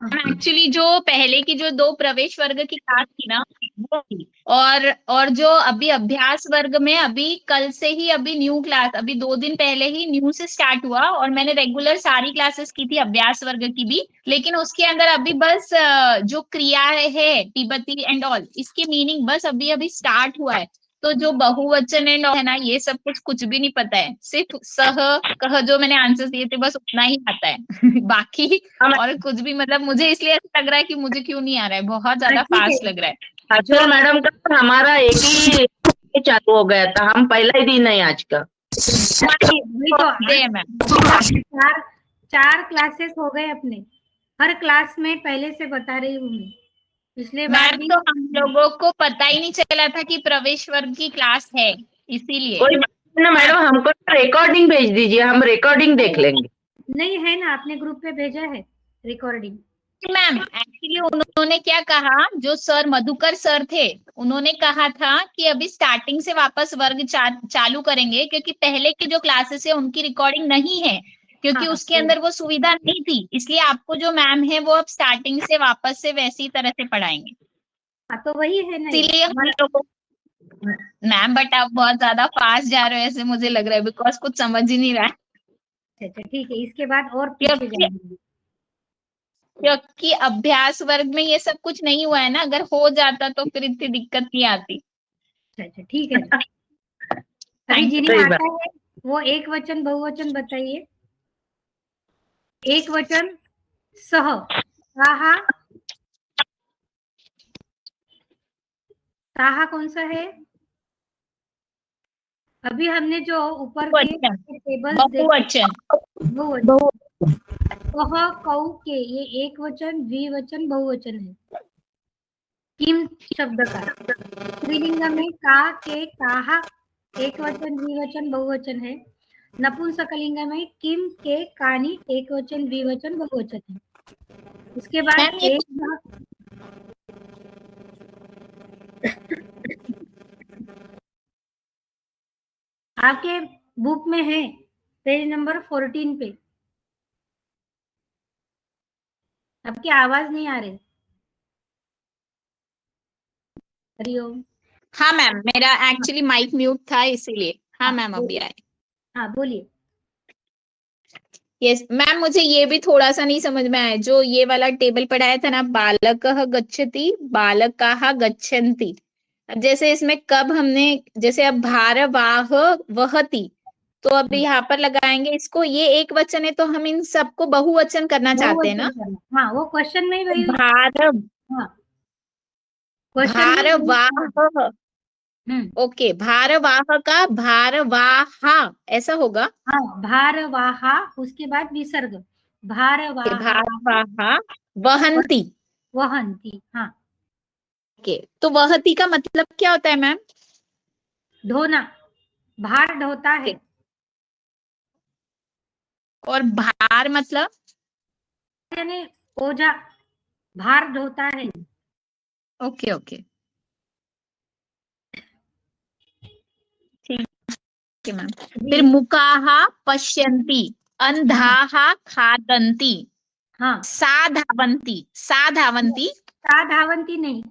एक्चुअली जो पहले की जो 2 प्रवेश वर्ग की क्लास थी ना, वो थी। और जो अभी अभ्यास वर्ग में अभी कल से ही अभी न्यू क्लास, अभी 2 दिन पहले ही न्यू से स्टार्ट हुआ, और मैंने रेगुलर सारी क्लासेस की थी अभ्यास वर्ग की भी, लेकिन उसके अंदर अभी बस जो क्रिया है तिब्बती एंड ऑल, इसकी मीनिंग बस अभी अभी स्टार्ट हुआ है। तो जो बहुवचन एंड है ना, ये सब कुछ भी नहीं पता है, सिर्फ सह कह जो मैंने आंसर दिए थे बस उतना ही आता है बाकी और कुछ भी, मतलब मुझे इसलिए ऐसा लग रहा है कि मुझे क्यों नहीं आ रहा है, बहुत ज्यादा ठीक है। फास्ट लग रहा है। अच्छा मैडम का हमारा एक ही चालू हो गया था, हम पहला ही दिन है आज का. वही तो, दे मैम। चार क्लासेस हो गए अपने, हर क्लास में पहले से बता रही हूँ मैं, पिछले बार मैम भी. तो हम लोगों को पता ही नहीं चला था कि प्रवेश वर्ग की क्लास है, इसीलिए। कोई बात नहीं ना मैडम, हमको रिकॉर्डिंग भेज दीजिए, हम रिकॉर्डिंग देख लेंगे. नहीं है ना, आपने ग्रुप पे भेजा है रिकॉर्डिंग. मैम एक्चुअली उन्होंने क्या कहा, जो सर मधुकर सर थे, उन्होंने कहा था कि अभी स्टार्टिंग से वापस वर्ग चालू करेंगे, क्योंकि पहले की जो क्लासेस है उनकी रिकॉर्डिंग नहीं है, क्योंकि हाँ, उसके अंदर वो सुविधा नहीं थी, इसलिए आपको जो मैम है वो अब स्टार्टिंग से वापस से वैसी तरह से पढ़ाएंगे। हाँ, तो वही है ना, इसीलिए हम लोगों मैम बट आप बहुत ज्यादा फास्ट जा रहे हो ऐसे मुझे लग रहा है, बिकॉज कुछ समझ ही नहीं रहा है। अच्छा ठीक है, इसके बाद और पीछे क्योंकि जाएंगे। क्योंकि अभ्यास वर्ग में ये सब कुछ नहीं हुआ है ना, अगर हो जाता तो फिर इतनी दिक्कत नहीं आती। अच्छा ठीक है। अभी थैंक यू। जिन्हें सही आता है वो एक वचन बहुवचन बताइए। एक वचन सह, साहा, साहा कौन सा है? अभी हमने जो ऊपर के बहुवचन, टेबल्स देखे, बहुवचन। बहुवचन, कह, कौ, के, ये एक वचन, द्विवचन, बहुवचन है। किम शब्द का स्त्रीलिंग में का, के, काहा एक वचन, द्विवचन, बहुवचन है। नपुंसकलिंग में किम, के, कानी एक वचन, द्विवचन, बहुवचन है। उसके बाद मैम ये एक आपके बुक में है पेज नंबर 14 पे। आपकी आवाज नहीं आ रही। हरिओम। हाँ मैम, मेरा एक्चुअली माइक म्यूट था इसीलिए। हाँ मैम अभी आए। हाँ बोलिए। यस मैम, मुझे ये भी थोड़ा सा नहीं समझ में आया, जो ये वाला टेबल पढ़ाया था ना, बालकः गच्छति, बालकाः गच्छन्ति। अब जैसे इसमें कब हमने, जैसे अब भारवाह वहति, तो अब यहाँ पर लगाएंगे इसको, ये एक वचन है तो हम इन सबको बहुवचन करना चाहते हैं ना। बहुवचन करना, हाँ वो क्वेश्चन में ही वही। भार, हाँ क्वेश्चन में वही। भारवाह, ओके, भारवाह का भारवाहा ऐसा होगा। हाँ भारवाहा, उसके बाद विसर्ग भारवाहा, भारवाहा वहंती। वहंती। हाँ ओके, तो वहती का मतलब क्या होता है मैम? ढोना, भार ढोता है। और भार मतलब? यानी ओझा भार ढोता है। ओके ओके, ठीक है मैम। फिर मुकाहा पश्यन्ति, अंधाहा खादन्ति, हाँ सा धावन्ति, सा धावन्ति। सा धावंती नहीं,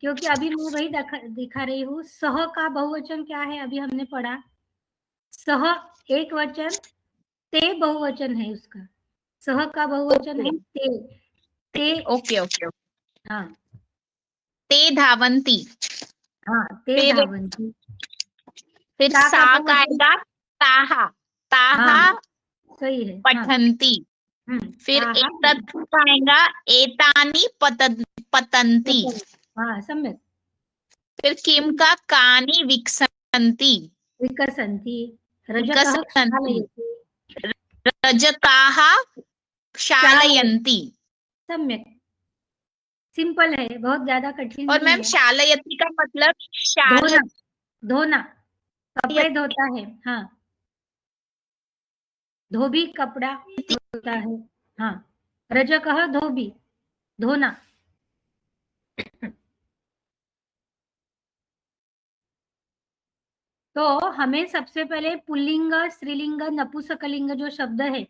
क्योंकि अभी मैं वही दिखा रही हूँ। सह का बहुवचन क्या है अभी हमने पढ़ा, सह एक वचन, ते बहुवचन है उसका। सह का बहुवचन है ते, ते। ओके ओके, हाँ ते धावन्ति। हाँ ते फिर धावंती। फिर ता का सा का बहुवचन, आएगा ताहा, ताहा हाँ सही है। हाँ पठन्ति। फिर ताहा एतत् का आएगा एतानि पतन्ति। हाँ सम्यक। फिर किम का कानि विकसन्ति, विकसन्ति, रजतः विकसन्ति। क्षालयति, रजताः शालयन्ति। सम्यक, सिंपल है, बहुत ज्यादा कठिन और नहीं मैम है। शालयति का मतलब धोना, धोना कपड़े धोता है। हाँ धोबी कपड़ा धोता है। हाँ रजकः धोबी, धोना। तो हमें सबसे पहले पुल्लिंग, स्त्रीलिंग, नपुंसकलिंग जो शब्द है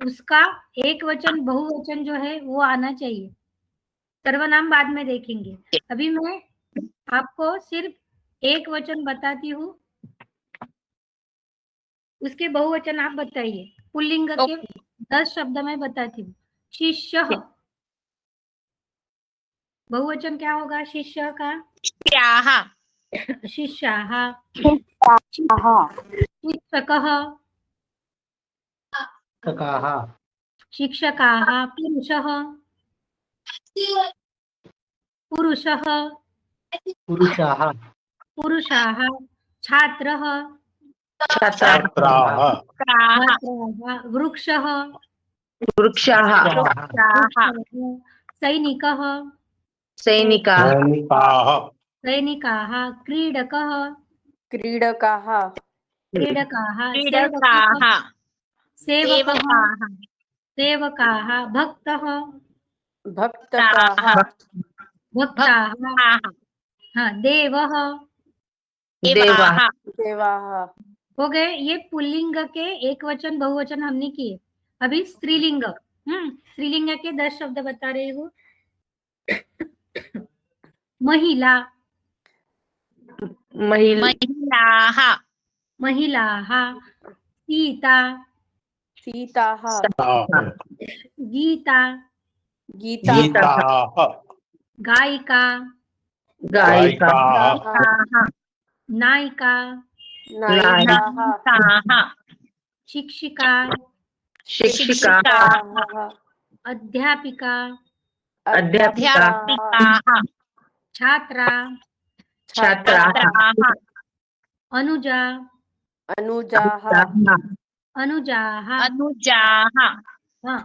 उसका एक वचन बहुवचन जो है वो आना चाहिए। सर्वनाम बाद में देखेंगे। अभी मैं आपको सिर्फ एक वचन बताती हूँ, उसके बहुवचन आप बताइए। पुल्लिंग के 10 शब्द मैं बताती हूँ। शिष्य, बहुवचन क्या होगा शिष्य का? शिष्याः, शिक्षकः, ककाः शिक्षकाः, पुरुषः, पुरुषः, पुरुषाः पुरुषाः, छात्रः, छात्राः, छात्राः, वृक्षः, वृक्षाः, सैनिकः, सैनिकाः, सैनिकाः, क्रीडकः, क्रीडकाः, क्रीडकाः, क्रीडकाः, सेवकः, सेवकाः, सेवकाः, भक्तः, भक्तकाः, भक्ताः, हाँ देवः। देवाः। देवाः। हो गए ये पुल्लिंग के एक वचन बहुवचन हमने किए। अभी स्त्रीलिंग, स्त्रीलिंग के 10 शब्द बता रही हूँ। महिला, महिला महिलाः महिलाः सीता सीताः गीता गीता गीताः गायिका गायिका गायिकाः नायिका नायिकाः नायिकाः शिक्षिका शिक्षिका शिक्षिकाः अध्यापिका अध्यापिका अध्यापिकाः छात्रा छात्रा छात्राः अनुजा अनुजाः अनुजाः अनुजाः हाँ,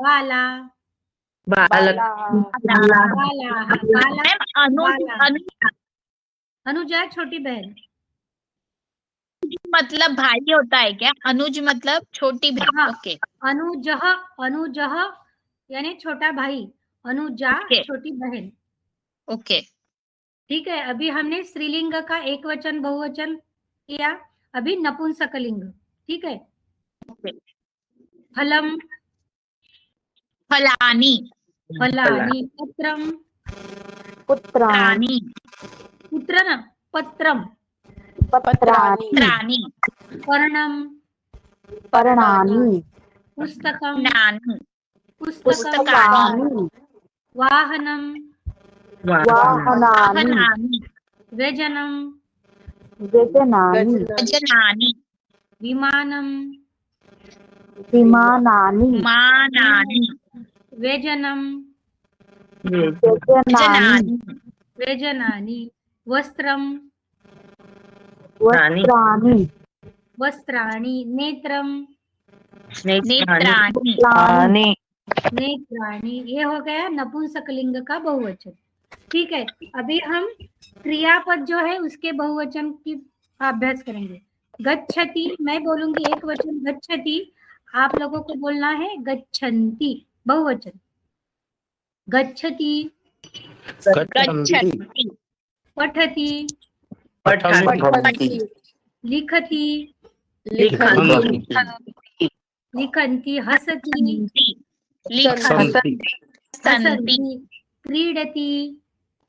बाला बालक बालाः बालाः बाला मैम अनुज अनुजा छोटी बहन मतलब भाई होता है क्या? अनुज मतलब छोटी बहन। हाँ। ओके अनुजः अनुजः यानी छोटा भाई, अनुजा Okay. छोटी बहन। ओके ठीक है, अभी हमने स्त्रीलिंग का एक वचन बहुवचन किया, अभी नपुंसकलिंग। ठीक है, ओके फलम फलानी फलानी पत्रम पुत्राणि पुत्र न पत्रम पत्राणि पुत्राणि पर्णम पर्णानि पुस्तकम पुस्तकानि पुस्तकम पुस्तकानि वाहनम वाहनानि वाहनानि व्यजनम व्यजनानि भजनानि विमानम विमानानि मानानि व्यजनम व्यजनानि भजनानि व्यजनानि वस्त्रम वस्त्राणि वस्त्राणि नेत्रम नेत्राणि वस्त्राणि नेत्राणि। ये हो गया नपुंसकलिंग का बहुवचन। ठीक है, अभी हम क्रियापद जो है उसके बहुवचन की अभ्यास करेंगे। गच्छति मैं बोलूंगी एक वचन गच्छति, आप लोगों को बोलना है गच्छन्ति बहुवचन। गच्छति गच्छन्ति पठति पठन्ति लिखति लिखन्ति लिखन्ति हसति लिखन्ति हसन्ति क्रीडति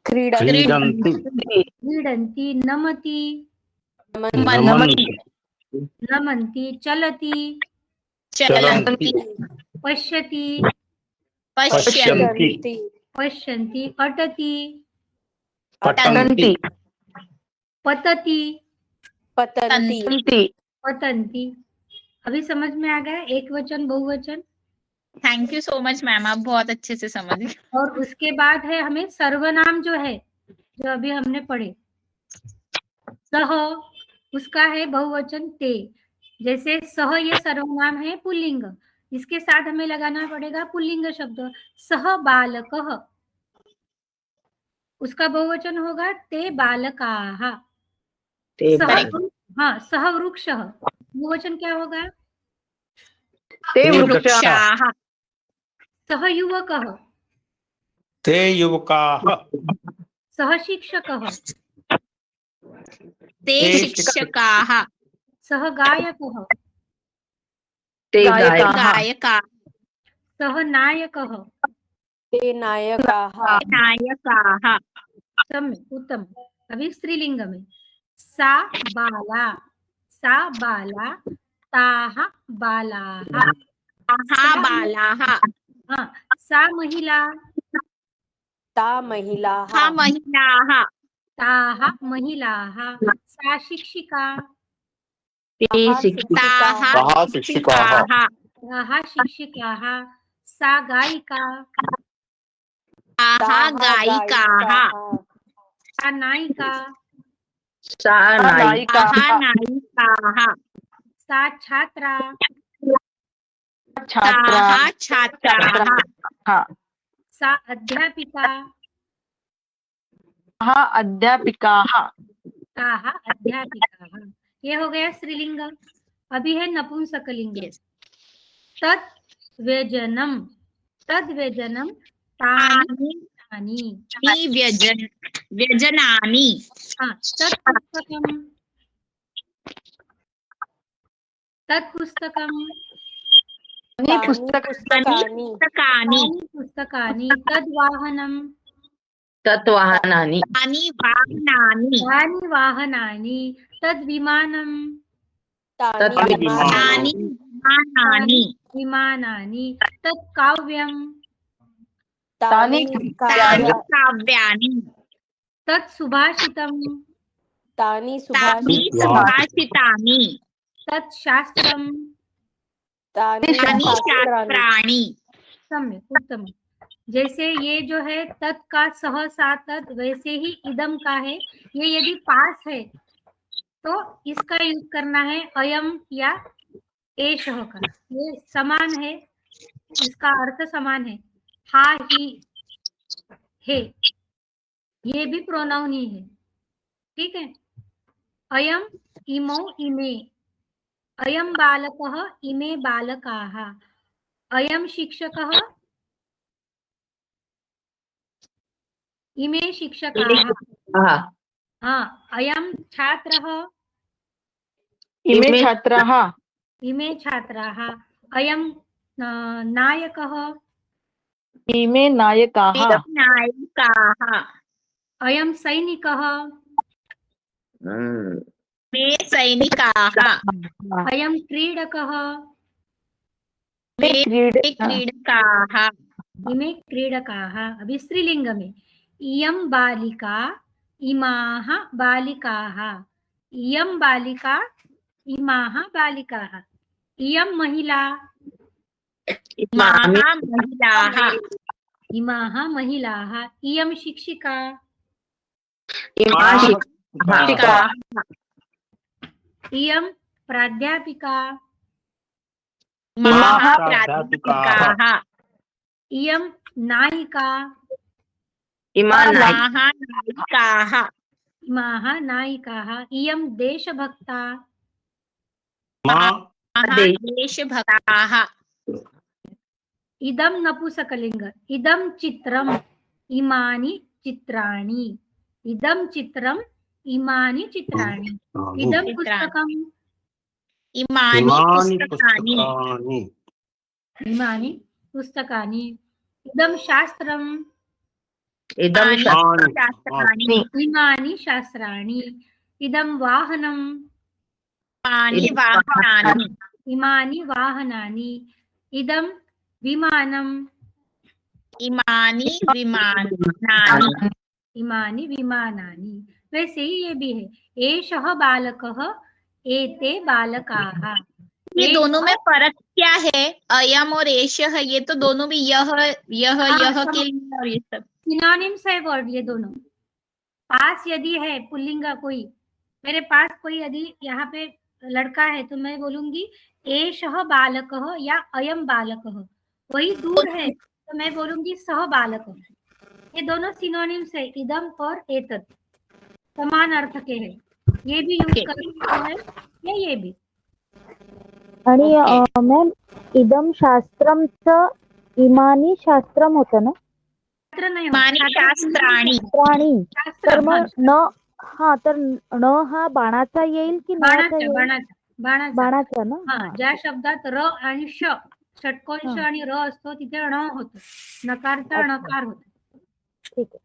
क्रीडन्ति क्रीडन्ति नमति मनमति नमन्ति चलति चलन्ति पश्यति पश्यन्ति पश्यन्ति अटति पठन्ति पतति पतन्ति पतन्ति। अभी समझ में आ गया एक वचन बहुवचन? Thank you so much ma'am, आप बहुत अच्छे से समझ गए। और उसके बाद है हमें सर्वनाम जो है, जो अभी हमने पढ़े, सह उसका है बहुवचन ते। जैसे सह ये सर्वनाम है पुल्लिंग, इसके साथ हमें लगाना पड़ेगा पुल्लिंग शब्द सह बालकः, उसका बहुवचन होगा ते बालकाः। हाँ, सह वृक्षः बहुवचन क्या होगा? ते वृक्षाः सह युवकः ते युवकाः सह शिक्षकः ते शिक्षकाः सह गायकः ते गायकाः गायकाः सह नायकः ते नायकाः नायकाः। सम्यक् उत्तम। अभी स्त्रीलिंग में सा बाला ताः बालाः, ताः बालाः हाँ, सा महिला ता महिलाः ताः महिलाः ताः महिलाः, सा शिक्षिका ते शिक्षिका ताः शिक्षिकाः ताः शिक्षिकाः, सा गायिका ताः गायिकाः सा नायिका सा नायिका ताः नायिकाः सा छात्रा ताः छात्राः सा अध्यापिका अध्यापिकाः ताः अध्यापिकाः। ये हो गया स्त्रीलिंग। अभी है नपुंसकलिंग। तत् व्यजनम तानि तानि। व्यजनानि हाँ, तत्पुस्तकम पुस्तकानि पुस्तकानि पुस्तकानि तद्वाहनम तत्वाहनानि तानि वाहनानि तानि वाहनानि तद् विमानं तानि तानि तानि विमानानि विमानानि विमानानि तत् काव्यं तानि तानि काव्या काव्यानि तत् सुभाषितं तानि तानि सुभाषितानि सुभाषितानि तत् शास्त्रं तानि तानि शास्त्राणि शास्त्राणि। सम्यक उत्तम। जैसे ये जो है तत् का सह सा तत्, वैसे ही इदम का है। ये यदि पास है तो इसका यूज करना है अयम या एषः का। ये समान है, इसका अर्थ समान है। हा ही हे, ये भी प्रोनाउन ही है, ठीक है। अयम इमौ इमे, अयम बालकः इमे बालकाः, अयम शिक्षकः इमे शिक्षकाः, हाँ, अयम छात्रः इमे छात्राः इमे छात्राः, अयम नायकः इमे नायकाः नायिकाः, अयम सैनिकः मे सैनिकाः, अयम क्रीडकः मे क्रीडा क्रीडकाः। इमे क्रीडकाः। अभी स्त्रीलिंग में इयम बालिका इमाः बालिकाः, इयम बालिका इमाः बालिकाः, इयम महिला इमाः महिलाः, इमाः महिलाः, इयम शिक्षिका शिक्षिकाः, इयम प्राध्यापिका इमाः प्राध्यापिकाः, इयम नायिका इमा इमाः नायिकाः, इमाः नायिकाः, इयम देशभक्ता देशभक्ताः, इदम नपुंसकलिंग, इदम चित्रम इमानि चित्राणि, इदम चित्रम इमानि चित्राणि, इदम पुस्तकम इमानि पुस्तकानि, इमानि पुस्तकानि, इदम शास्त्रम इदं शास्त्राणि, इमानि शास्त्राणि, इदम वाहनम इमानि वाहनानि, इमानि वाहनानि, इदम विमानम इमानि विमानानि, इमानि विमानानि। वैसे ही ये भी है, एषः बालकः एते बालकाः। ये दोनों में फर्क क्या है? अयम और एषः, ये तो दोनों भी यह के लिए और ये सब सिनोनिम्स है वर्ड ये दोनों। पास यदि है पुल्लिंग का कोई, मेरे पास कोई यदि यहाँ पे लड़का है तो मैं बोलूंगी एषः बालकः या अयम बालकः। वही दूर है तो मैं बोलूंगी सह बालकः। ये दोनों सिनोनिम्स है, इदम और एतत् समान अर्थ के हैं। ये भी यूज कर सकते हैं या ये भी। आणि मॅम इदम शास्त्रमचं इमानी शास्त्रम होतं ना, छात्र नाही होत, इमानि शास्त्राणि, प्राणी शास्त्र, तर मग न हा तर न हा बाणाचा येईल की नचा बाणाचा येईल? बाणाचा बाणाचा बाणाचा ना. हा, ज्या शब्दात र आणि श षटकोन श आणि र असतो तिथे ण होतो, नकारचा णकार होतो। ठीक है.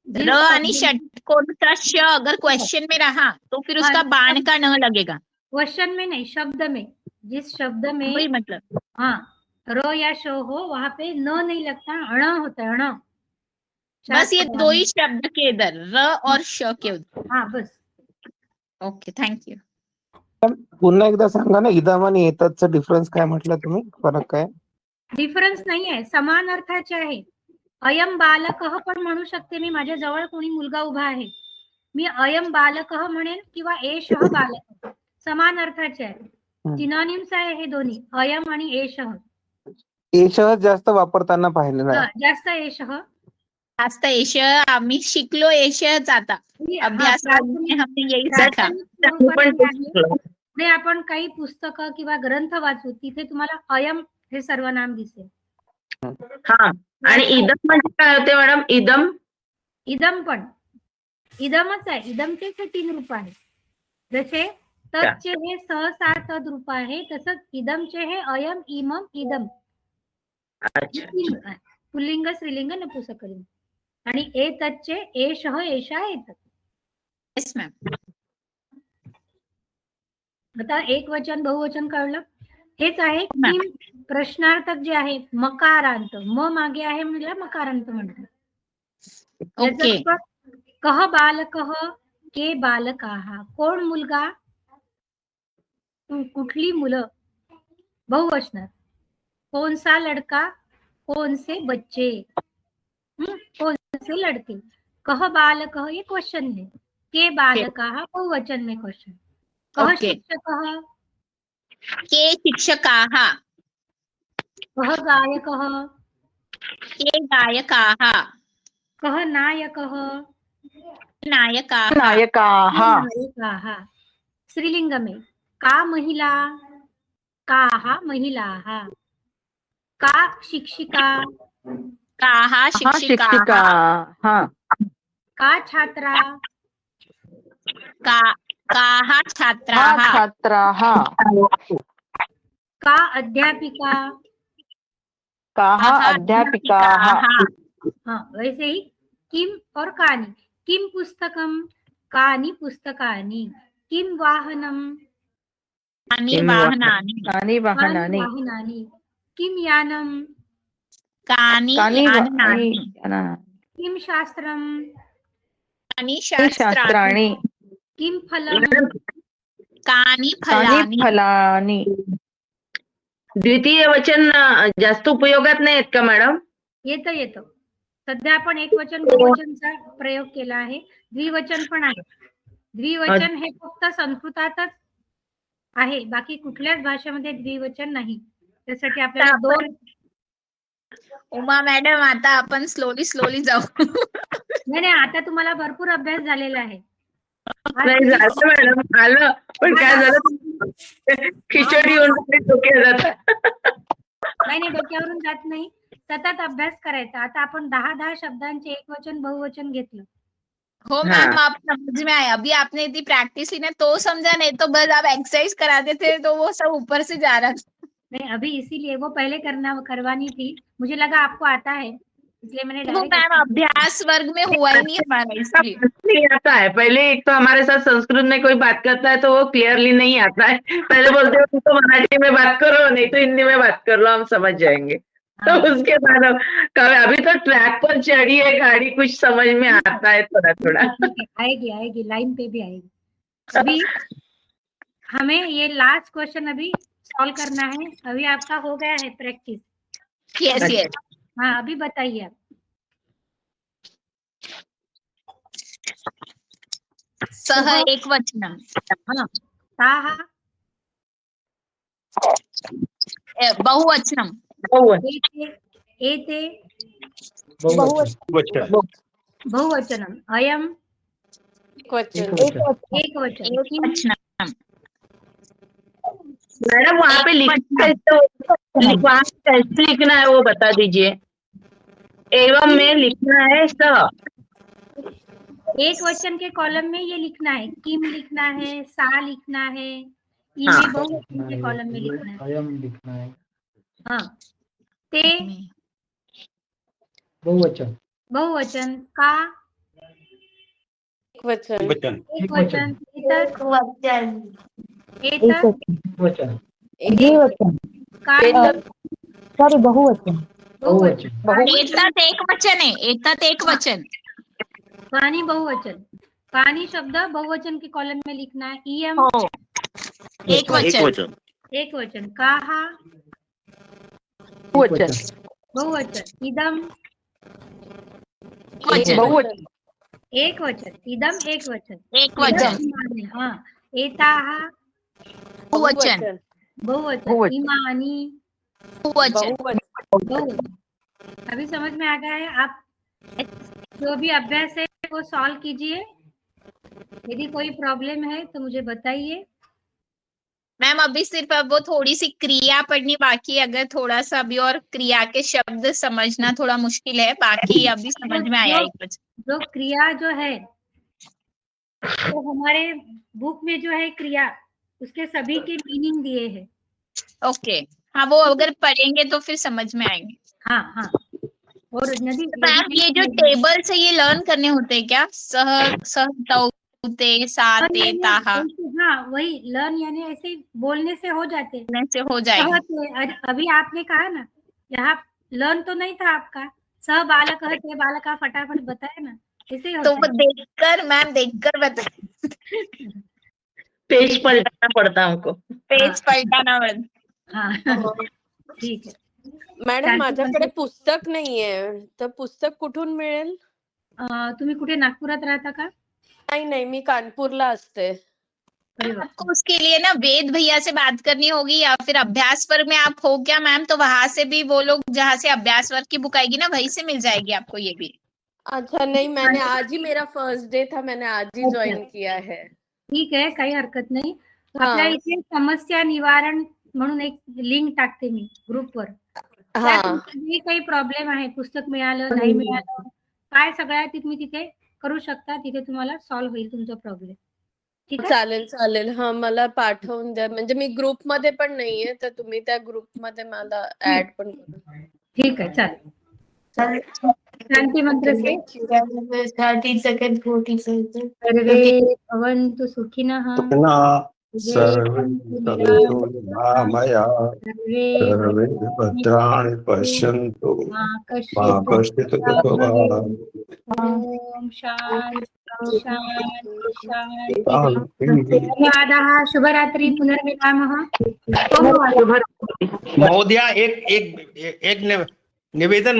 जिस र आणि शब्द में- षटकोण का श अगर क्वेश्चन में रहा तो फिर उसका बाण का न लगेगा। क्वेश्चन में नहीं, शब्द में, जिस शब्द वही में मतलब हाँ र या श हो वहां पे न नहीं लगता, अण होता है, अण। बस ये दो ही शब्द के इधर र और श के उधर। हाँ बस। Okay, thank you. पुन्हा एकदा सांगा ना, इदम आणि एततचं डिफरन्स काय म्हटलं तुम्ही, फरक काय? डिफरन्स नाही आहे, समान अर्थाचे आहे। अयम बालकः पण म्हणू शकते मी, माझ्या जवळ कोणी मुलगा उभा आहे, मी अयम बालकः म्हणेन किंवा एषः बालकः, समान अर्थाचे आहे। सिनोनिम्स आहे हे दोन्ही, अयम आणि एषः। एषः जास्त वापरताना पाहिलेलं आहे. जास्त एषः, जास्त एश आम्ही शिकलो एशच आता अभ्यास में हमने यही सीखा। पुढे आपण काही पुस्तकं किंवा ग्रंथ वाचू, तिथे तुम्हाला अयम हे सर्वनाम दिसेल। हा, आणि इदम म्हणजे काय होते मॅडम? इदम इदम पण इदमच आहे, इदमचे हे 3 रूप आहेत। जसे तत्चे हे सहसा तद रूप आहे, तसंच इदमचे हे अयम इमम इदम अच्छा पुल्लिंग स्त्रीलिंग नपुंसकलिंग। आणि एतच्चे एषः एषा एतत्. Yes ma'am. आता एक वचन बहुवचन कळलं. हेच आहे मॅम. किम प्रश्नार्थक जे आहे मकारांत, म मागे आहे म्हणजे मकारांत म्हणतात. याचं ओके. रूप कह बालकः के बालकाः. कोण मुलगा, कुठली मुलं. बहुवचनात कौन सा लड़का, कौन से बच्चे, कौन से लड़के. कह बालकः ये क्वेश्चन है, के बालकाः बहुवचन में क्वेश्चन. कह ओके. शिक्षकः, के शिक्षकाः, कह गायकः, के गायकाः, कह नायकः, नायकाः, नायकाः. नायिकाः. स्त्रीलिंग में का महिला, काः महिलाः. का शिक्षिका, काः शिक्षिकाः, शिक्षिकाः. का छात्रा, काः छात्राः, छात्राः. का अध्यापिका. काः अध्यापिकाः. हाँ, वैसे ही किम और कानी. किम पुस्तकम, कानी पुस्तकानि. किम वाहनम, कानि वाहनानि, कानि वाहनानि. वाहनानि. किम यानम, कानि कानि यानानि, किम शास्त्रम, कानि शास्त्राणि, शास्त्राणि. किम फलम, कानि कानि फलानि. फलानि. द्वितीय वचन जास्त उपयोगात नाही आहेत का मॅडम? येतं. सध्या आपण एक वचन बहुवचनचा प्रयोग केला आहे. द्विवचन पण आहे. द्विवचन हे फक्त संस्कृतातच आहे, बाकी कुठल्याच भाषेमध्ये द्विवचन नाही. त्यासाठी आपल्याला दोन. उमा मॅडम, आता आपण स्लोली जाऊ. नाही, आता तुम्हाला भरपूर अभ्यास झालेला आहे. नाही झालं मॅडम, आलं, पण काय झालं, खिचडी होऊन डोक्यात जात. नाही, डोक्यावरून जात नाही. सतत अभ्यास करायचा. आता आपण 10 शब्दांचे एक वचन बहुवचन घेतलं. हो मैम, आप समझ में आया. अभी आपने इतनी प्रैक्टिस की ना तो समझा, नहीं तो बस आप एक्सरसाइज कराते थे तो वो सब ऊपर से जा रहा था. नहीं, अभी इसीलिए वो पहले करवानी थी. मुझे लगा आपको आता है, इसलिए मैंने वो मैम अभ्यास वर्ग में हुआ ही नहीं हमारा, इसलिए. नहीं आता है. पहले एक तो हमारे साथ संस्कृत में कोई बात करता है तो वो क्लियरली नहीं आता है. पहले बोलते हो तो मराठी में बात करो, नहीं तो हिंदी में बात कर लो, हम समझ जाएंगे. तो उसके बाद अभी तो ट्रैक पर चढ़ी है गाड़ी, कुछ समझ में आता है थोड़ा. आएगी लाइन पे भी आएगी. अभी हमें ये लास्ट क्वेश्चन अभी सॉल्व करना है. अभी आपका हो गया है प्रैक्टिस. यस. हाँ, अभी बताइए आप. सह एक वचनम. हाँ, ताहा बहुवचनम. एते बहुवचन. बहुवचनम. अयम क्वेश्चन. एकवचन. किम वचनम. मैडम वहाँ पे लिखना है तो वहाँ पे कैसे लिखना है वो बता दीजिए. एवं में लिखना है सह. एक वचन के कॉलम में ये लिखना है. किम लिखना है, सा लिखना है. इन्हें बहुवचन के कॉलम में लिखना है. अयम लिखना है. हाँ, ते बहुवचन. बहुवचन. का क्वेश्चन. एक वचन. एतत् वचन. कानि सॉरी बहुवचन. बहुवचन. एतत् एक वचन है. एतत् एक वचन. कानि बहुवचन. कानि शब्द बहुवचन के कॉलम में लिखना है. इयम हो, एक वचन. एक वचन. काहा बहुवचन. बहुवचन. इदम वचन. बहुवचन. एक वचन. इदम एक वचन. एक वचन. इमानि. हाँ, एताहा बहुवचन. बहुवचन. बहुवचन. इमानी बहुवचन. बहुवचन. अभी समझ में आ गया है. आप जो भी अभ्यास है वो सॉल्व कीजिए. यदि कोई प्रॉब्लम है तो मुझे बताइए. मैम अभी सिर्फ अब वो थोड़ी सी क्रिया पढ़नी बाकी है. अगर थोड़ा सा अभी और क्रिया के शब्द समझना थोड़ा मुश्किल है, बाकी अभी समझ में आया एक वचन. जो क्रिया जो है तो हमारे बुक में जो है क्रिया, उसके सभी के मीनिंग दिए हैं. ओके. हाँ, वो अगर पढ़ेंगे तो फिर समझ में आएंगे. हाँ, और नदी मैम ये जो टेबल से ये लर्न करने होते हैं क्या? सहते साते ताहा हाँ वही लर्न यानी ऐसे ही बोलने से हो जाते हैं, से हो जाएगा। अभी आपने कहा ना यहाँ लर्न तो नहीं था आपका, स बालक है बालका फटाफट बताया ना, ऐसे ही तो होता वो है। देखकर मैम देखकर बता, पेज पलटाना पड़ता हमको. पेज पलटाना पड़ता. हाँ ठीक आहे. मॅडम शांती माझ्याकडे मंत्र- पुस्तक नाहीये, तर पुस्तक कुठून मिळेल? तुम्ही कुठे नागपुरात राहता का? नाही मी कानपूरला असते. अरे वा. आपको उसके लिए ना वेद भैया से बात करनी होगी, या फिर अभ्यास वर्ग में आप हो क्या मैम? तो वहां से भी वो लोग जहाँ से अभ्यास वर्ग की बुक आएगी ना वहीं से मिल जाएगी आपको ये भी. अच्छा नहीं, मैंने आज ही मेरा फर्स्ट डे था, मैंने आज ही अच्छा. ज्वाइन किया है. ठीक आहे, काही हरकत नाही. हा. आपल्या इथे समस्या निवारण म्हणून एक लिंक टाकते मी ग्रुपवर. हा जे काही प्रॉब्लेम आहे, पुस्तक मिळालं नाही मिळालं काय सगळ्या तुम्ही तिथे करू शकता, तिथे तुम्हाला सॉल्व्ह होईल तुमचा प्रॉब्लेम. ठीक आहे. चालेल चालेल. हा मला पाठवून द्या, म्हणजे मी ग्रुप मध्ये पण नाहीये, तर तुम्ही त्या ग्रुप मध्ये मला ऍड पण करा. ठीक आहे चालेल. शांती मंत्र से 30 seconds, 40 seconds. सर्वे भवन्तु सुखिनः, सर्वे सन्तु निरामया, सर्वे भद्राणि पश्यन्तु मा कश्चित् दुःखभाग् ओम शांती शांती शांती. शान्तिः. धन्यवादाः. शुभरात्रि. पुनर्मिलामः. महोदया एक एक एक निवेदन